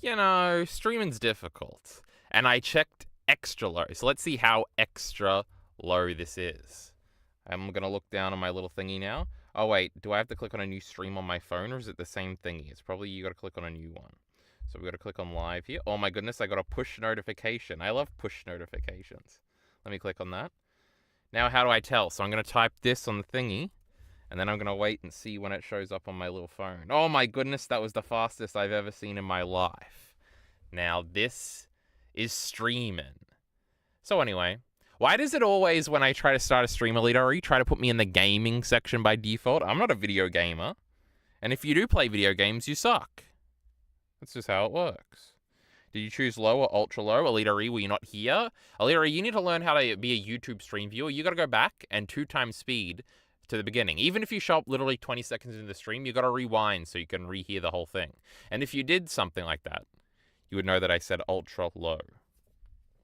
Streaming's difficult. And I checked extra low. So let's see how extra low this is. I'm going to look down on my little thingy now. Oh, wait. Do I have to click on a new stream on my phone, or is it the same thingy? It's probably you got to click on a new one. So we got to click on live here. Oh, my goodness. I got a push notification. I love push notifications. Let me click on that. Now, how do I tell? So I'm going to type this on the thingy, and then I'm going to wait and see when it shows up on my little phone. Oh, my goodness. That was the fastest I've ever seen in my life. Now, this is streaming. So anyway, why does it always, when I try to start a stream Elite try to put me in the gaming section by default? I'm not a video gamer. And if you do play video games, you suck. That's just how it works. Did you choose low or ultra low? Elite were you not here? Elite, you need to learn how to be a YouTube stream viewer. You got to go back and 2x speed to the beginning. Even if you show up literally 20 seconds into the stream, you got to rewind so you can rehear the whole thing. And if you did something like that, you would know that I said ultra low.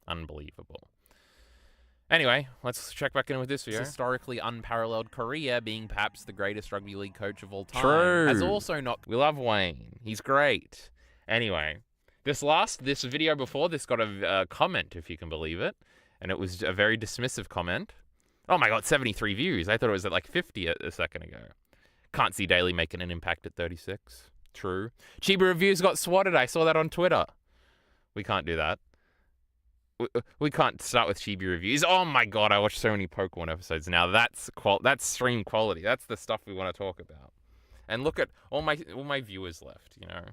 Unbelievable. Anyway, let's check back in with this video. Historically unparalleled career, being perhaps the greatest rugby league coach of all time. True. Has also not... We love Wayne. He's great. Anyway, this video before this got a comment, if you can believe it. And it was a very dismissive comment. Oh my god, 73 views. I thought it was at like 50 a second ago. Can't see Daly making an impact at 36. True. Chibi Reviews got swatted. I saw that on Twitter. We can't do that. We can't start with Chibi Reviews. Oh my god, I watched so many Pokemon episodes. Now that's stream quality. That's the stuff we want to talk about. And look at all my viewers left, Now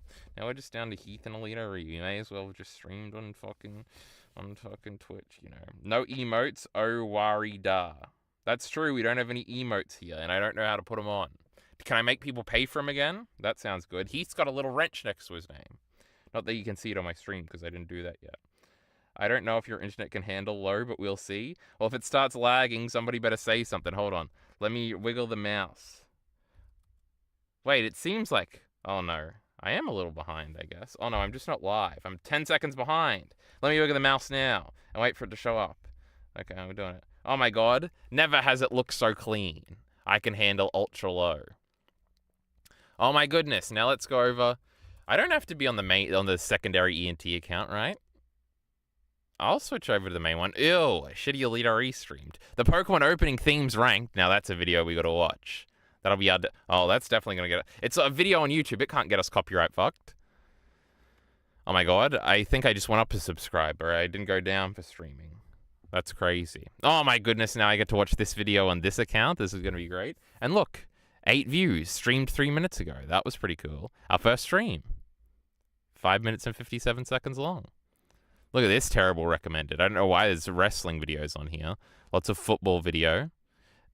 we're just down to Heath and Alita. You may as well have just streamed on fucking Twitch, No emotes, oh worry da. That's true, we don't have any emotes here, and I don't know how to put them on. Can I make people pay for them again? That sounds good. Heath's got a little wrench next to his name. Not that you can see it on my stream, because I didn't do that yet. I don't know if your internet can handle low, but we'll see. Well, if it starts lagging, somebody better say something. Hold on. Let me wiggle the mouse. Wait, it seems like... Oh, no. I am a little behind, I guess. Oh, no, I'm just not live. I'm 10 seconds behind. Let me wiggle the mouse now and wait for it to show up. Okay, we're doing it. Oh, my God. Never has it looked so clean. I can handle ultra low. Oh, my goodness. Now let's go over... I don't have to be on the secondary ENT account, right? I'll switch over to the main one. Ew, shitty Elite RE streamed. The Pokemon opening themes ranked. Now that's a video we gotta watch. That'll be our... Oh, that's definitely gonna get... It's a video on YouTube. It can't get us copyright fucked. Oh my god, I think I just went up a subscriber. I didn't go down for streaming. That's crazy. Oh my goodness, now I get to watch this video on this account. This is gonna be great. And look, 8 views, streamed 3 minutes ago. That was pretty cool. Our first stream. 5 minutes and 57 seconds long. Look at this terrible recommended. I don't know why there's wrestling videos on here. Lots of football video.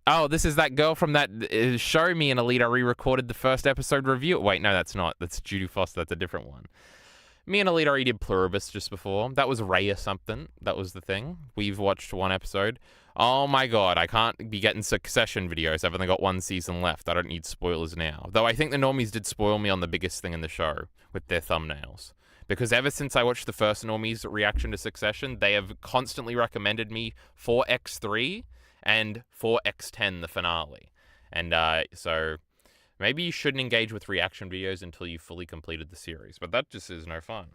Oh, this is that girl from that show me and Alita re-recorded the first episode review. Wait, no, that's not. That's Judy Foster. That's a different one. Me and Alita did Pluribus just before. That was Ray or something. That was the thing. We've watched one episode. Oh my god, I can't be getting Succession videos. I've only got 1 season left. I don't need spoilers now. Though I think the normies did spoil me on the biggest thing in the show with their thumbnails. Because ever since I watched the first normies reaction to Succession, they have constantly recommended me 4X3 and 4X10, the finale. And so maybe you shouldn't engage with reaction videos until you've fully completed the series. But that just is no fun.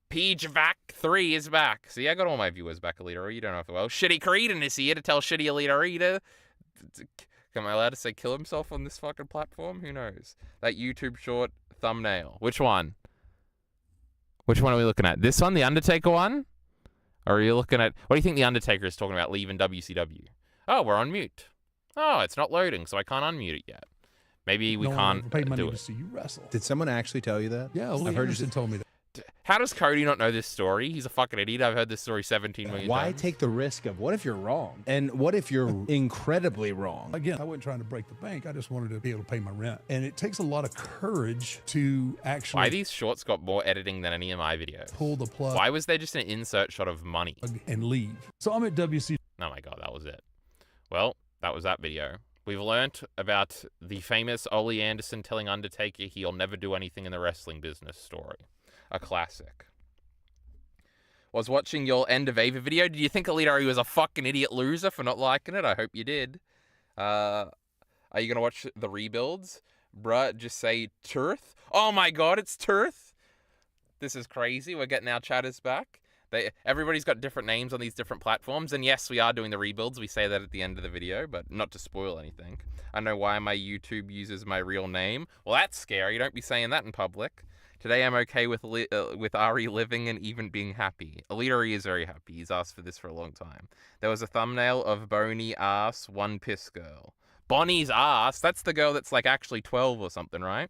PJVac3 is back. See, I got all my viewers back, Alita. You don't know if well. Shitty Creedon is here to tell Shitty Alita. Am I allowed to say kill himself on this fucking platform? Who knows? That YouTube short thumbnail. Which one? Which one are we looking at? This one, the Undertaker one? Or are you looking at... What do you think the Undertaker is talking about leaving WCW? Oh, we're on mute. Oh, it's not loading, so I can't unmute it yet. Maybe we can't do it. To see you wrestle. Did someone actually tell you that? Yeah, Lee Anderson told me that. How does Cody not know this story? He's a fucking idiot. I've heard this story 17 million Why times. take the risk of what if you're wrong? And what if you're incredibly wrong? Again, I wasn't trying to break the bank. I just wanted to be able to pay my rent. And it takes a lot of courage to actually... Why these shorts got more editing than any of my videos? Pull the plug. Why was there just an insert shot of money? And leave. So I'm at WC... Oh my god, that was it. Well, that was that video. We've learnt about the famous Ole Anderson telling Undertaker he'll never do anything in the wrestling business story. A classic. Was watching your End of Ava video. Did you think Alita was a fucking idiot loser for not liking it? I hope you did. Are you going to watch the rebuilds? Bruh, just say Turth. Oh my god, it's Turth. This is crazy. We're getting our chatters back. Everybody's got different names on these different platforms. And yes, we are doing the rebuilds. We say that at the end of the video, but not to spoil anything. I know why my YouTube uses my real name. Well, that's scary. Don't be saying that in public. Today I'm okay with Ari living and even being happy. Elite is very happy. He's asked for this for a long time. There was a thumbnail of Boney ass, one piss girl. Bonnie's ass? That's the girl that's like actually 12 or something, right?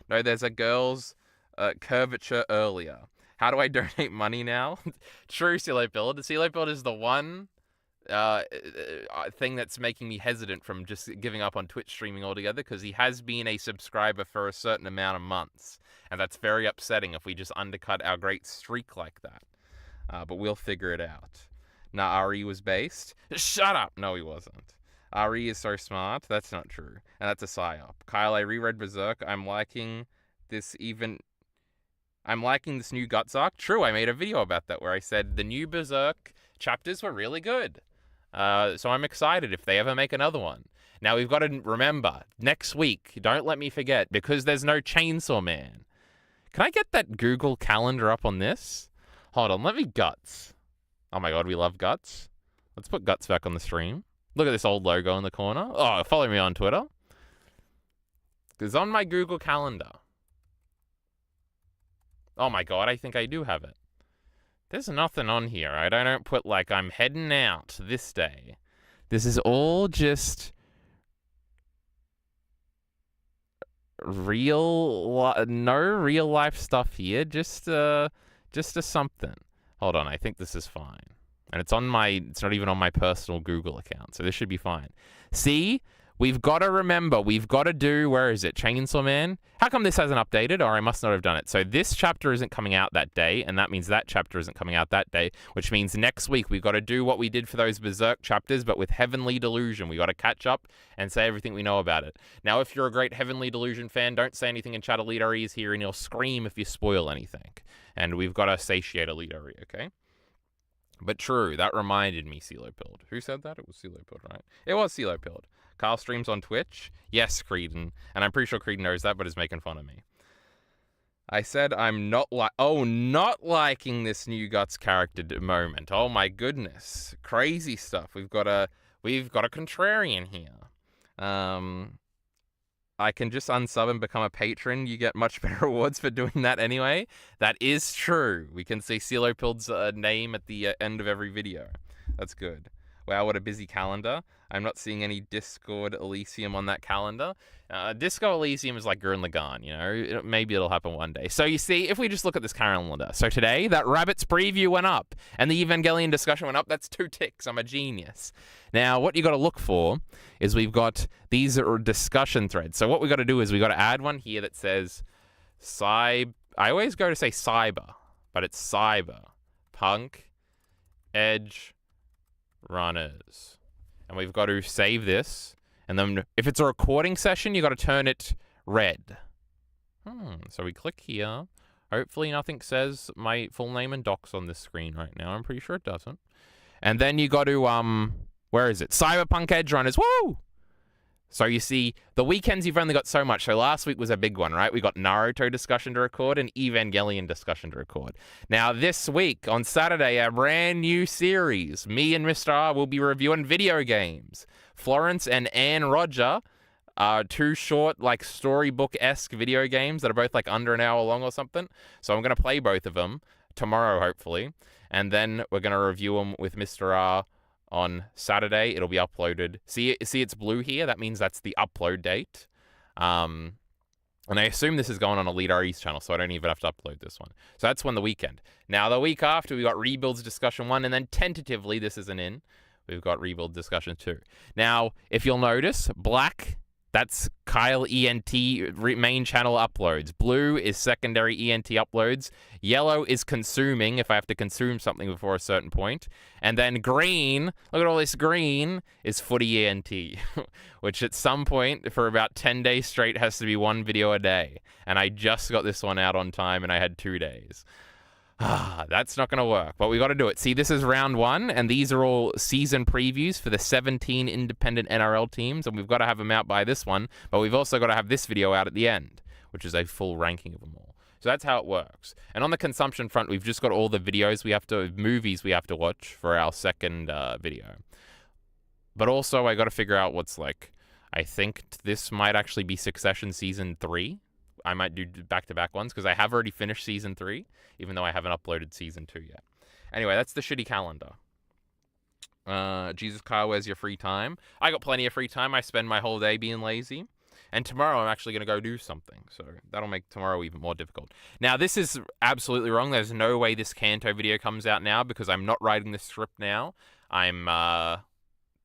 No, there's a girl's curvature earlier. How do I donate money now? True, CeeLo Build. CeeLo Build is the one thing that's making me hesitant from just giving up on Twitch streaming altogether, because he has been a subscriber for a certain amount of months. And that's very upsetting if we just undercut our great streak like that. But we'll figure it out. Nah, Ari was based. Shut up! No, he wasn't. Ari is so smart. That's not true. And that's a psyop. Kyle, I reread Berserk. I'm liking this new Guts arc. True, I made a video about that where I said the new Berserk chapters were really good. So I'm excited if they ever make another one. Now, we've got to remember, next week, don't let me forget, because there's no Chainsaw Man. Can I get that Google Calendar up on this? Hold on, let me Guts. Oh my god, we love Guts. Let's put Guts back on the stream. Look at this old logo in the corner. Oh, follow me on Twitter. It's on my Google Calendar. Oh my god, I think I do have it. There's nothing on here, right? I don't put like I'm heading out this day. This is all just no real life stuff here. Just a something. Hold on, I think this is fine. And it's not even on my personal Google account, so this should be fine. See? We've got to remember, we've got to do, where is it, Chainsaw Man? How come this hasn't updated? Or I must not have done it. So this chapter isn't coming out that day, and that means that chapter isn't coming out that day, which means next week we've got to do what we did for those Berserk chapters, but with Heavenly Delusion. We've got to catch up and say everything we know about it. Now, if you're a great Heavenly Delusion fan, don't say anything in chat. Elite is here, and he'll scream if you spoil anything. And we've got to satiate Elite, okay? But true, that reminded me, CeeLo Build. Who said that? It was CeeLo Build, right? It was CeeLo Build. Carl streams on Twitch. Yes, Creedon. And I'm pretty sure Creedon knows that, but is making fun of me. I said I'm not liking this new Guts character moment. Oh my goodness. Crazy stuff. We've got a contrarian here. I can just unsub and become a patron. You get much better rewards for doing that anyway. That is true. We can see CeeLo Build's name at the end of every video. That's good. Wow, what a busy calendar. I'm not seeing any Discord Elysium on that calendar. Disco Elysium is like Gurren Lagann, you know? Maybe it'll happen one day. So you see, if we just look at this calendar. So today, that Rabbids preview went up, and the Evangelion discussion went up. That's 2 ticks. I'm a genius. Now, what you got to look for is we've got these discussion threads. So what we got to do is we got to add one here that says I always go to say cyber, but it's cyber. Punk, Edge, Runners. And we've got to save this. And then if it's a recording session, you got to turn it red. So we click here. Hopefully nothing says my full name and docs on this screen right now. I'm pretty sure it doesn't. And then you got to, where is it? Cyberpunk Edge Runners. Woo! So you see, the weekends you've only got so much. So last week was a big one, right? We got Naruto discussion to record and Evangelion discussion to record. Now this week, on Saturday, a brand new series. Me and Mr. R will be reviewing video games. Florence and Anne Roger are 2 short, like, storybook-esque video games that are both, like, under an hour long or something. So I'm going to play both of them tomorrow, hopefully. And then we're going to review them with Mr. R on Saturday. It'll be uploaded. See it's blue here? That means that's the upload date. And I assume this is going on Elite RE's channel, so I don't even have to upload this one. So that's when the weekend. Now, the week after, we got Rebuilds Discussion 1, and then tentatively, this isn't in, we've got Rebuild Discussion 2. Now, if you'll notice, black, that's Kyle ENT main channel uploads. Blue is secondary ENT uploads. Yellow is consuming, if I have to consume something before a certain point. And then green, look at all this green, is footy ENT, which at some point, for about 10 days straight, has to be 1 video a day. And I just got this one out on time, and I had 2 days. That's not going to work, but we got to do it. See, this is round 1, and these are all season previews for the 17 independent NRL teams, and we've got to have them out by this one, but we've also got to have this video out at the end, which is a full ranking of them all. So that's how it works. And on the consumption front, we've just got all the movies we have to watch for our second video. But also, I got to figure out what's like. I think this might actually be Succession Season 3. I might do back-to-back ones because I have already finished Season 3, even though I haven't uploaded Season 2 yet. Anyway, that's the shitty calendar. Jesus Kyle, where's your free time? I got plenty of free time. I spend my whole day being lazy. And tomorrow I'm actually going to go do something. So that'll make tomorrow even more difficult. Now, this is absolutely wrong. There's no way this Kanto video comes out now because I'm not writing the script now. I'm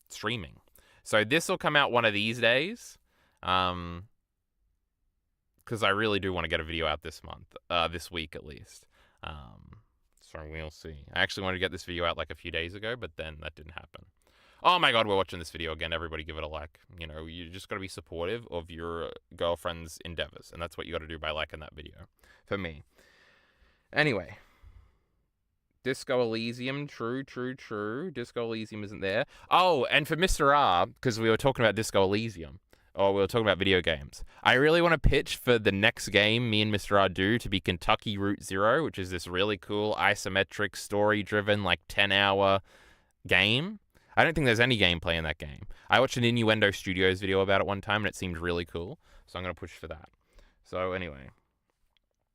streaming. So this will come out one of these days. Because I really do want to get a video out this month. This week at least. So we'll see. I actually wanted to get this video out like a few days ago, but then that didn't happen. Oh my god, we're watching this video again. Everybody give it a like. You know, you just got to be supportive of your girlfriend's endeavors. And that's what you got to do by liking that video. For me. Anyway. Disco Elysium. True. Disco Elysium isn't there. Oh, and for Mr. R, because we were talking about Disco Elysium. Or we were talking about video games. I really want to pitch for the next game me and Mr. R do to be Kentucky Route Zero, which is this really cool isometric story-driven like 10-hour game. I don't think there's any gameplay in that game. I watched an Innuendo Studios video about it one time and it seemed really cool. So I'm going to push for that. So anyway.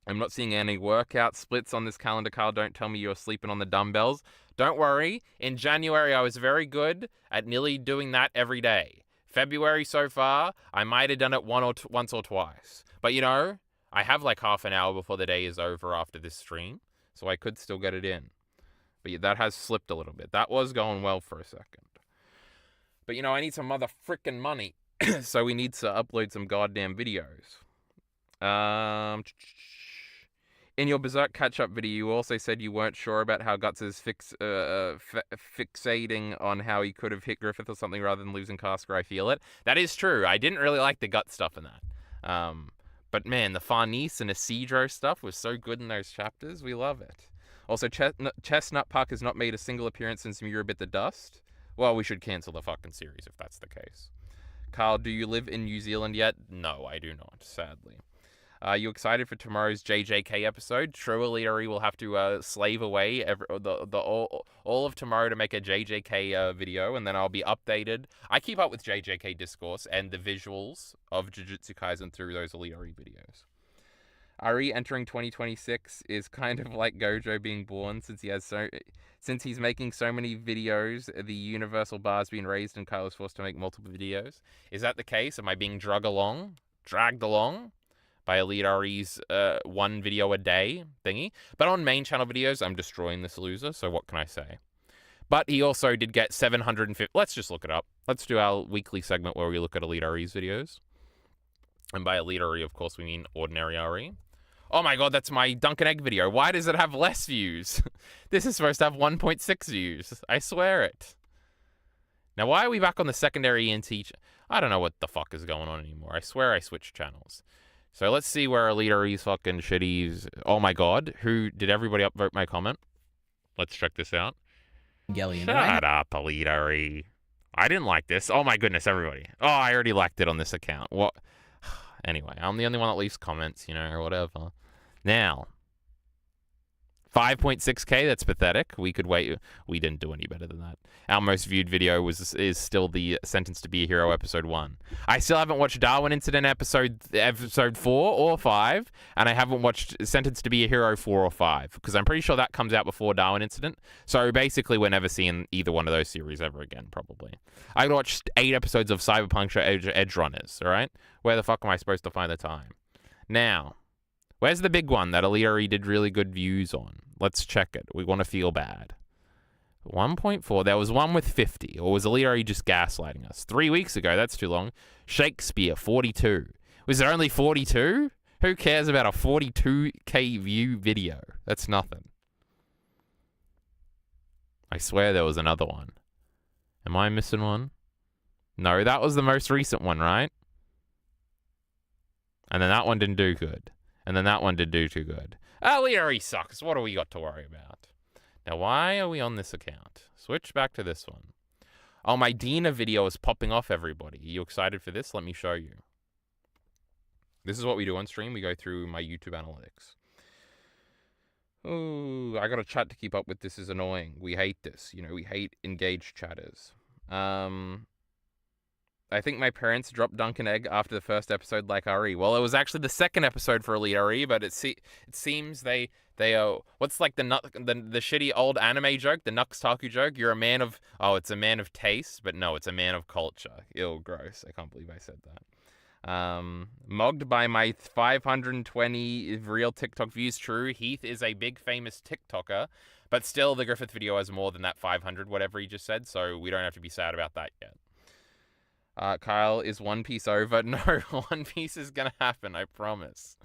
I'm not seeing any workout splits on this calendar, Carl. Don't tell me you're sleeping on the dumbbells. Don't worry. In January, I was very good at nearly doing that every day. February so far, I might have done it once or twice. But you know, I have like half an hour before the day is over after this stream. So I could still get it in. But yeah, that has slipped a little bit. That was going well for a second. But you know, I need some mother frickin' money. So we need to upload some goddamn videos. In your Berserk catch-up video, you also said you weren't sure about how Guts is fixating on how he could have hit Griffith or something rather than losing Casker. I feel it. That is true. I didn't really like the Guts stuff in that. But man, the Farnese and Isidro stuff was so good in those chapters. We love it. Also, Chestnut Puck has not made a single appearance since Mura bit the dust. Well, we should cancel the fucking series if that's the case. Carl, do you live in New Zealand yet? No, I do not, sadly. You excited for tomorrow's JJK episode? True Elitery will have to slave away all of tomorrow to make a JJK video, and then I'll be updated. I keep up with JJK discourse and the visuals of Jujutsu Kaisen through those Elitery videos. Ari entering 2026 is kind of like Gojo being born since he's making so many videos. The universal bar's been raised and Kyle is forced to make multiple videos. Is that the case? Am I being dragged along by Elite Ari's one video a day thingy? But on main channel videos, I'm destroying this loser, so what can I say? But he also did get 750... Let's just look it up. Let's do our weekly segment where we look at Elite Ari's videos. And by Elite Ari, of course, we mean Ordinary Ari. Oh my god, that's my Dunkin' Egg video. Why does it have less views? This is supposed to have 1.6 views. I swear it. Now, why are we back on the secondary ENT? I don't know what the fuck is going on anymore. I swear I switched channels. So let's see where Elite Ari's fucking shitties. Oh my god, did everybody upvote my comment? Let's check this out. Shut up, Elite Ari. I didn't like this. Oh my goodness, everybody. Oh, I already liked it on this account. What? Anyway, I'm the only one that leaves comments, you know, or whatever. Now, 5.6k, that's pathetic. We could wait. We didn't do any better than that. Our most viewed video is still the Sentence to Be a Hero episode 1. I still haven't watched Darwin Incident episode 4 or 5, and I haven't watched Sentence to Be a Hero 4 or 5, because I'm pretty sure that comes out before Darwin Incident. So basically, we're never seeing either one of those series ever again, probably. I watched 8 episodes of Cyberpunk Edge Runners, all right? Where the fuck am I supposed to find the time? Now, where's the big one that Elite did really good views on? Let's check it. We want to feel bad. 1.4. There was one with 50. Or was Elite just gaslighting us? 3 weeks ago. That's too long. Shakespeare, 42. Was there only 42? Who cares about a 42k view video? That's nothing. I swear there was another one. Am I missing one? No, that was the most recent one, right? And then that one didn't do good. And then that one did do too good. Elite sucks. What do we got to worry about? Now, why are we on this account? Switch back to this one. Oh, my Dina video is popping off, everybody. Are you excited for this? Let me show you. This is what we do on stream. We go through my YouTube analytics. Ooh, I got a chat to keep up with. This is annoying. We hate this. We hate engaged chatters. I think my parents dropped Dunk and Egg after the first episode, like RE. Well, it was actually the second episode for Elite RE, but it seems they what's like the shitty old anime joke, the Nux Taku joke. You're a man of it's a man of taste, but no, it's a man of culture. Ew, gross. I can't believe I said that. Mogged by my 520 real TikTok views. True, Heath is a big famous TikToker, but still the Griffith video has more than that 500, whatever he just said, so we don't have to be sad about that yet. Kyle, is One Piece over? No, One Piece is gonna happen, I promise.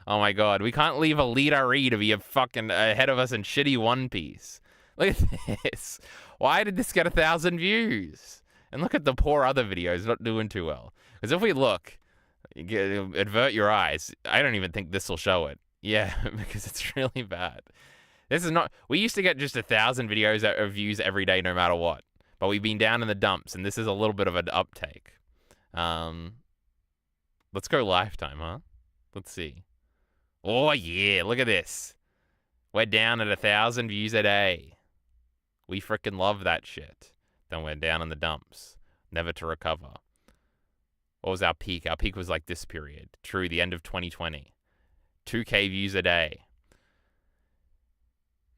Oh my god, we can't leave Elite RE to be a fucking ahead of us in shitty One Piece. Look at this. Why did this get 1,000 views? And look at the poor other videos not doing too well. Because if we look, avert your eyes, I don't even think this will show it. Yeah, because it's really bad. This is not. We used to get just 1,000 videos of views every day, no matter what. But we've been down in the dumps, and this is a little bit of an uptake. Let's go lifetime, huh? Let's see. Oh yeah, look at this. We're down at 1,000 views a day. We freaking love that shit. Then we're down in the dumps, never to recover. What was our peak? Our peak was like this period. True, the end of 2020. 2K views a day.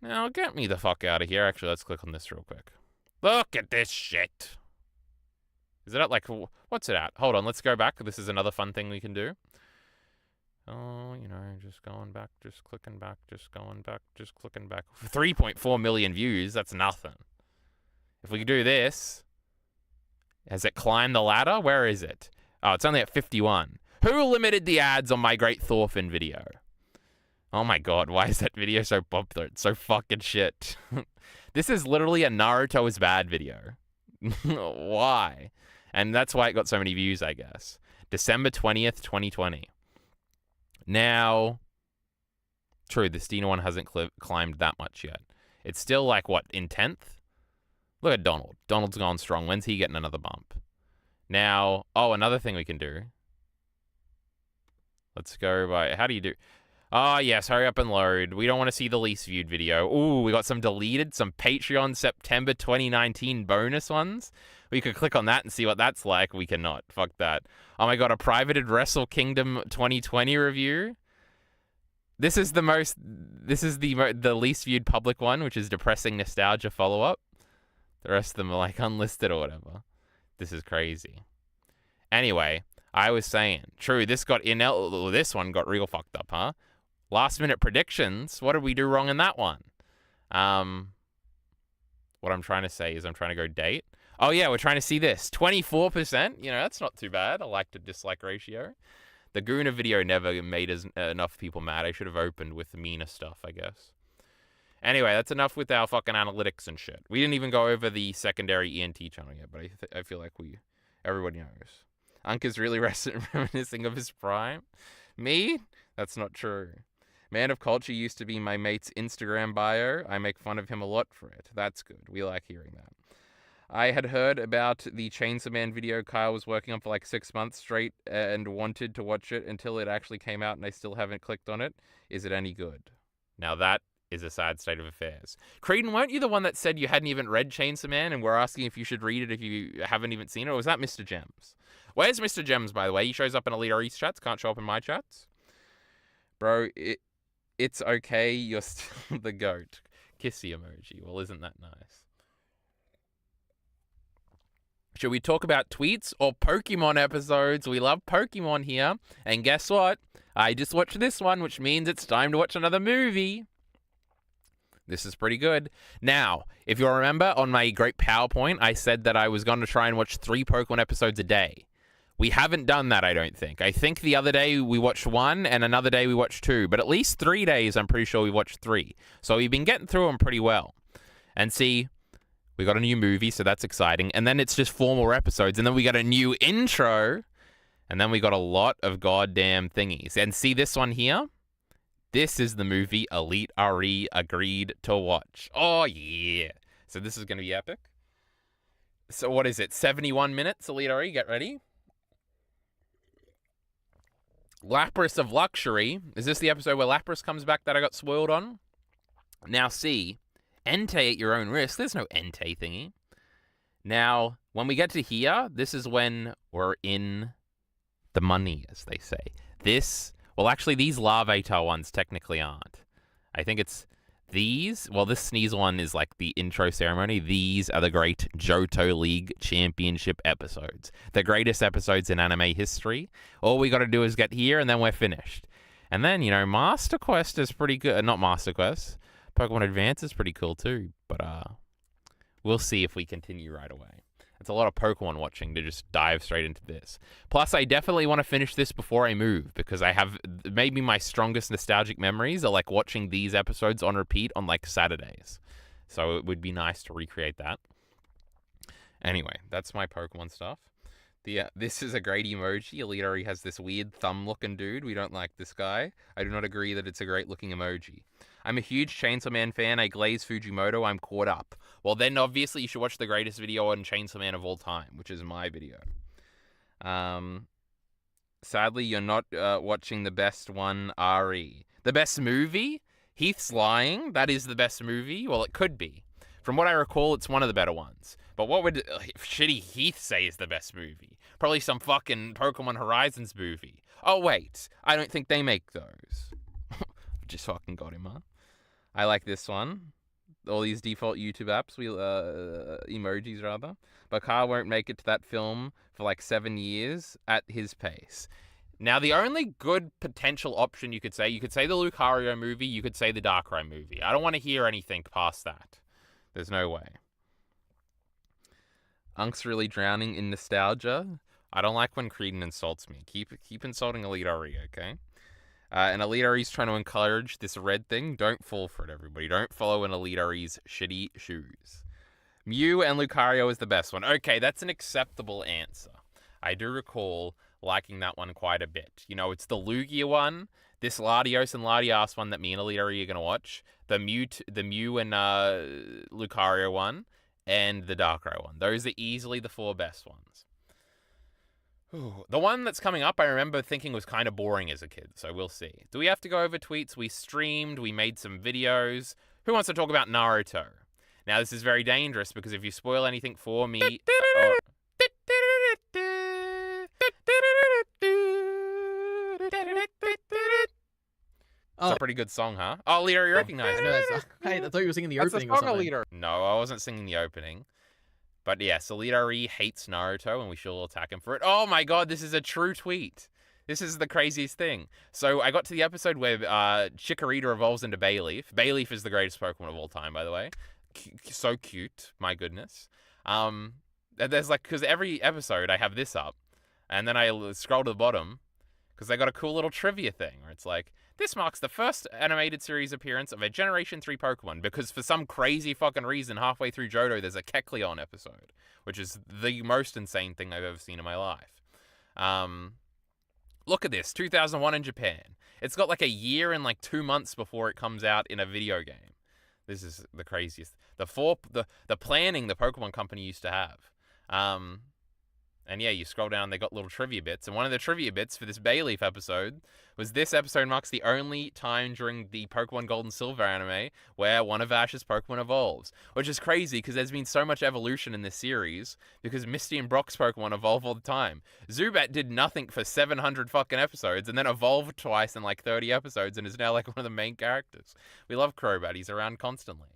Now, get me the fuck out of here. Actually, let's click on this real quick. Look at this shit. Is it at like, what's it at? Hold on, let's go back. This is another fun thing we can do. Oh, just going back, just clicking back, just going back, just clicking back. 3.4 million views, that's nothing. If we do this, has it climbed the ladder? Where is it? Oh, it's only at 51. Who limited the ads on my Great Thorfinn video? Oh my god, why is that video so popular? It's so fucking shit. This is literally a Naruto is bad video. Why? And that's why it got so many views, I guess. December 20th, 2020. Now, true, the Stina one hasn't climbed that much yet. It's still like, what, in 10th? Look at Donald. Donald's gone strong. When's he getting another bump? Now, another thing we can do. Let's go by, how do you do? Oh, yes, hurry up and load. We don't want to see the least viewed video. Ooh, we got some deleted, some Patreon September 2019 bonus ones. We could click on that and see what that's like. We cannot. Fuck that. Oh my god, a privated Wrestle Kingdom 2020 review. This is the least viewed public one, which is Depressing Nostalgia follow-up. The rest of them are like unlisted or whatever. This is crazy. Anyway, I was saying, true, this one got real fucked up, huh? Last minute predictions. What did we do wrong in that one? What I'm trying to say is I'm trying to go date. Oh yeah, we're trying to see this. 24%. That's not too bad. I like to dislike ratio. The Guna video never made enough people mad. I should have opened with meaner stuff, I guess. Anyway, that's enough with our fucking analytics and shit. We didn't even go over the secondary ENT channel yet, but I feel like everybody knows. Unk is really reminiscing of his prime. Me? That's not true. Man of Culture used to be my mate's Instagram bio. I make fun of him a lot for it. That's good. We like hearing that. I had heard about the Chainsaw Man video Kyle was working on for like 6 months straight and wanted to watch it until it actually came out, and I still haven't clicked on it. Is it any good? Now that is a sad state of affairs. Creedon, weren't you the one that said you hadn't even read Chainsaw Man and we're asking if you should read it if you haven't even seen it? Or was that Mr. Gems? Where's Mr. Gems, by the way? He shows up in Elite Reese chats, can't show up in my chats. Bro, it's okay, you're still the goat. Kissy emoji. Well, isn't that nice? Should we talk about tweets or Pokemon episodes? We love Pokemon here. And guess what? I just watched this one, which means it's time to watch another movie. This is pretty good. Now, if you remember on my great PowerPoint, I said that I was going to try and watch 3 Pokemon episodes a day. We haven't done that, I don't think. I think the other day we watched 1 and another day we watched 2. But at least 3 days, I'm pretty sure we watched 3. So we've been getting through them pretty well. And see, we got a new movie, so that's exciting. And then it's just 4 more episodes. And then we got a new intro. And then we got a lot of goddamn thingies. And see this one here? This is the movie Elite RE agreed to watch. Oh, yeah. So this is going to be epic. So what is it? 71 minutes, Elite RE. Get ready. Lapras of Luxury. Is this the episode where Lapras comes back that I got spoiled on? Now C, Entei at your own risk. There's no Entei thingy. Now, when we get to here, this is when we're in the money, as they say. Well, actually, these Larvatar ones technically aren't. I think it's these. Well, this sneeze one is like the intro ceremony. These are the great Johto League Championship episodes. The greatest episodes in anime history. All we got to do is get here, and then we're finished. And then, Master Quest is pretty good. Not Master Quest. Pokemon Advance is pretty cool too. But we'll see if we continue right away. It's a lot of Pokemon watching to just dive straight into this. Plus, I definitely want to finish this before I move, because I have maybe my strongest nostalgic memories are like watching these episodes on repeat on like Saturdays. So it would be nice to recreate that. Anyway, that's my Pokemon stuff. This is a great emoji. Elidari has this weird thumb-looking dude. We don't like this guy. I do not agree that it's a great-looking emoji. I'm a huge Chainsaw Man fan. I glaze Fujimoto. I'm caught up. Well, then obviously you should watch the greatest video on Chainsaw Man of all time, which is my video. Sadly, you're not watching the best one, RE. The best movie? Heath's Lying? That is the best movie? Well, it could be. From what I recall, it's one of the better ones. But what would shitty Heath say is the best movie? Probably some fucking Pokemon Horizons movie. Oh, wait. I don't think they make those. Just fucking got him, huh? I like this one. All these default YouTube apps, emojis rather. But Carl won't make it to that film for like 7 years at his pace. Now, the only good potential option you could say the Lucario movie, you could say the Darkrai movie. I don't want to hear anything past that. There's no way. Unk's really drowning in nostalgia. I don't like when Creedon insults me. Keep insulting Elidari, okay? And Elidari's trying to encourage this red thing. Don't fall for it, everybody. Don't follow in Elidari's shitty shoes. Mew and Lucario is the best one. Okay, that's an acceptable answer. I do recall liking that one quite a bit. It's the Lugia one, this Latios and Latias one that me and Elidari are going to watch, the Mew and Lucario one, and the Darkrai one. Those are easily the 4 best ones. Ooh, the one that's coming up, I remember thinking was kind of boring as a kid, so we'll see. Do we have to go over tweets? We streamed, we made some videos. Who wants to talk about Naruto? Now, this is very dangerous, because if you spoil anything for me... It's a pretty good song, huh? Oh, Leader, you recognize it. Hey, I thought you were singing the That's opening a or song, something. Leader. No, I wasn't singing the opening. But yeah, Solidari hates Naruto, and we should all attack him for it. Oh my god, this is a true tweet. This is the craziest thing. So I got to the episode where Chikorita evolves into Bayleaf. Bayleaf is the greatest Pokemon of all time, by the way. So cute, my goodness. There's because every episode I have this up, and then I scroll to the bottom, because they got a cool little trivia thing, where it's like, this marks the first animated series appearance of a Generation 3 Pokemon, because for some crazy fucking reason, halfway through Johto, there's a Kecleon episode, which is the most insane thing I've ever seen in my life. Look at this, 2001 in Japan. It's got like a year and like 2 months before it comes out in a video game. This is the craziest. The planning the Pokemon Company used to have. And yeah, you scroll down, they got little trivia bits. And one of the trivia bits for this Bayleaf episode was this episode marks the only time during the Pokemon Gold and Silver anime where one of Ash's Pokemon evolves. Which is crazy, because there's been so much evolution in this series, because Misty and Brock's Pokemon evolve all the time. Zubat did nothing for 700 fucking episodes, and then evolved twice in like 30 episodes, and is now like one of the main characters. We love Crobat, he's around constantly.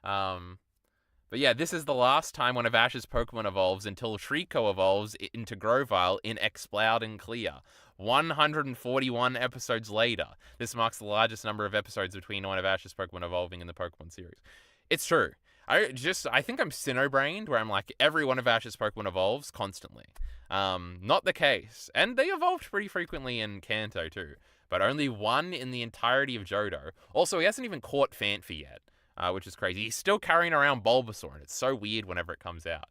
But yeah, this is the last time one of Ash's Pokemon evolves until Trico evolves into Grovyle in Exploud and Clear. 141 episodes later. This marks the largest number of episodes between one of Ash's Pokemon evolving in the Pokemon series. It's true. I think I'm Sinnoh-brained, where I'm like, every one of Ash's Pokemon evolves constantly. Not the case. And they evolved pretty frequently in Kanto too. But only one in the entirety of Johto. Also, he hasn't even caught Phanpy yet. Which is crazy. He's still carrying around Bulbasaur, and it's so weird whenever it comes out.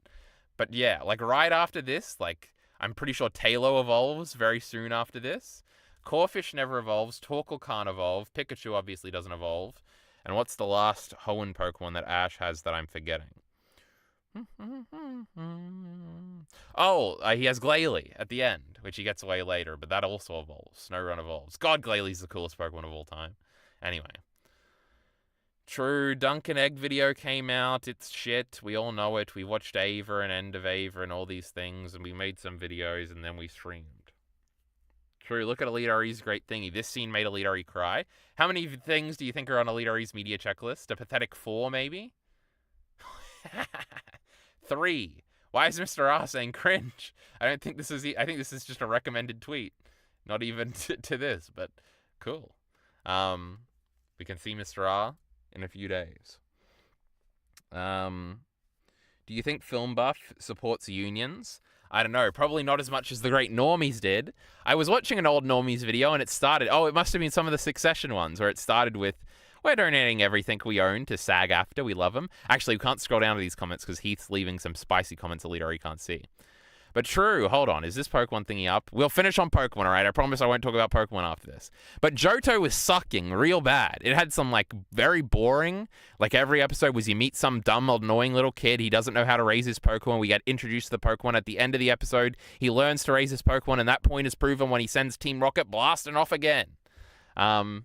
But yeah, like right after this, like I'm pretty sure Tailo evolves very soon after this. Corphish never evolves. Torkoal can't evolve. Pikachu obviously doesn't evolve. And what's the last Hoenn Pokemon that Ash has that I'm forgetting? Oh, he has Glalie at the end, which he gets away later, but that also evolves. Snorunt evolves. God, Glalie is the coolest Pokemon of all time. Anyway. True, Duncan Egg video came out. It's shit. We all know it. We watched Ava and End of Ava and all these things, and we made some videos, and then we streamed. True, look at Elite RE's great thingy. This scene made Elite RE cry. How many things do you think are on Elite RE's media checklist? A pathetic 4, maybe? 3. Why is Mr. R saying cringe? I think this is just a recommended tweet. Not even to this, but cool. We can see Mr. R in a few days. Do you think Film Buff supports unions? I don't know. Probably not as much as the great Normies did. I was watching an old Normies video and it started... Oh, it must have been some of the Succession ones where it started with, we're donating everything we own to SAG-AFTRA. We love them. Actually, we can't scroll down to these comments because Heath's leaving some spicy comments Elite already can't see. But true, hold on. Is this Pokemon thingy up? We'll finish on Pokemon, all right? I promise I won't talk about Pokemon after this. But Johto was sucking real bad. It had some, like, very boring... Like, every episode was you meet some dumb, annoying little kid. He doesn't know how to raise his Pokemon. We get introduced to the Pokemon at the end of the episode. He learns to raise his Pokemon, and that point is proven when he sends Team Rocket blasting off again. And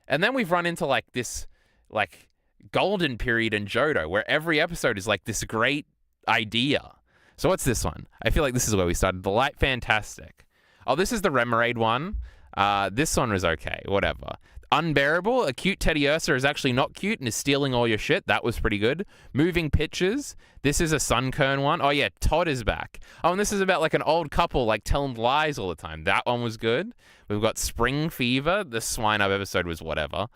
then we've run into, like, this, like, golden period in Johto, where every episode is, like, this great idea. So what's this one? I feel like this is where we started. The Light Fantastic. Oh, this is the Remoraid one. This one was okay. Whatever. Unbearable. A cute Teddiursa is actually not cute and is stealing all your shit. That was pretty good. Moving Pictures. This is a Sunkern one. Oh, yeah. Todd is back. Oh, and this is about like an old couple like telling lies all the time. That one was good. We've got Spring Fever. The Swine Up episode was whatever.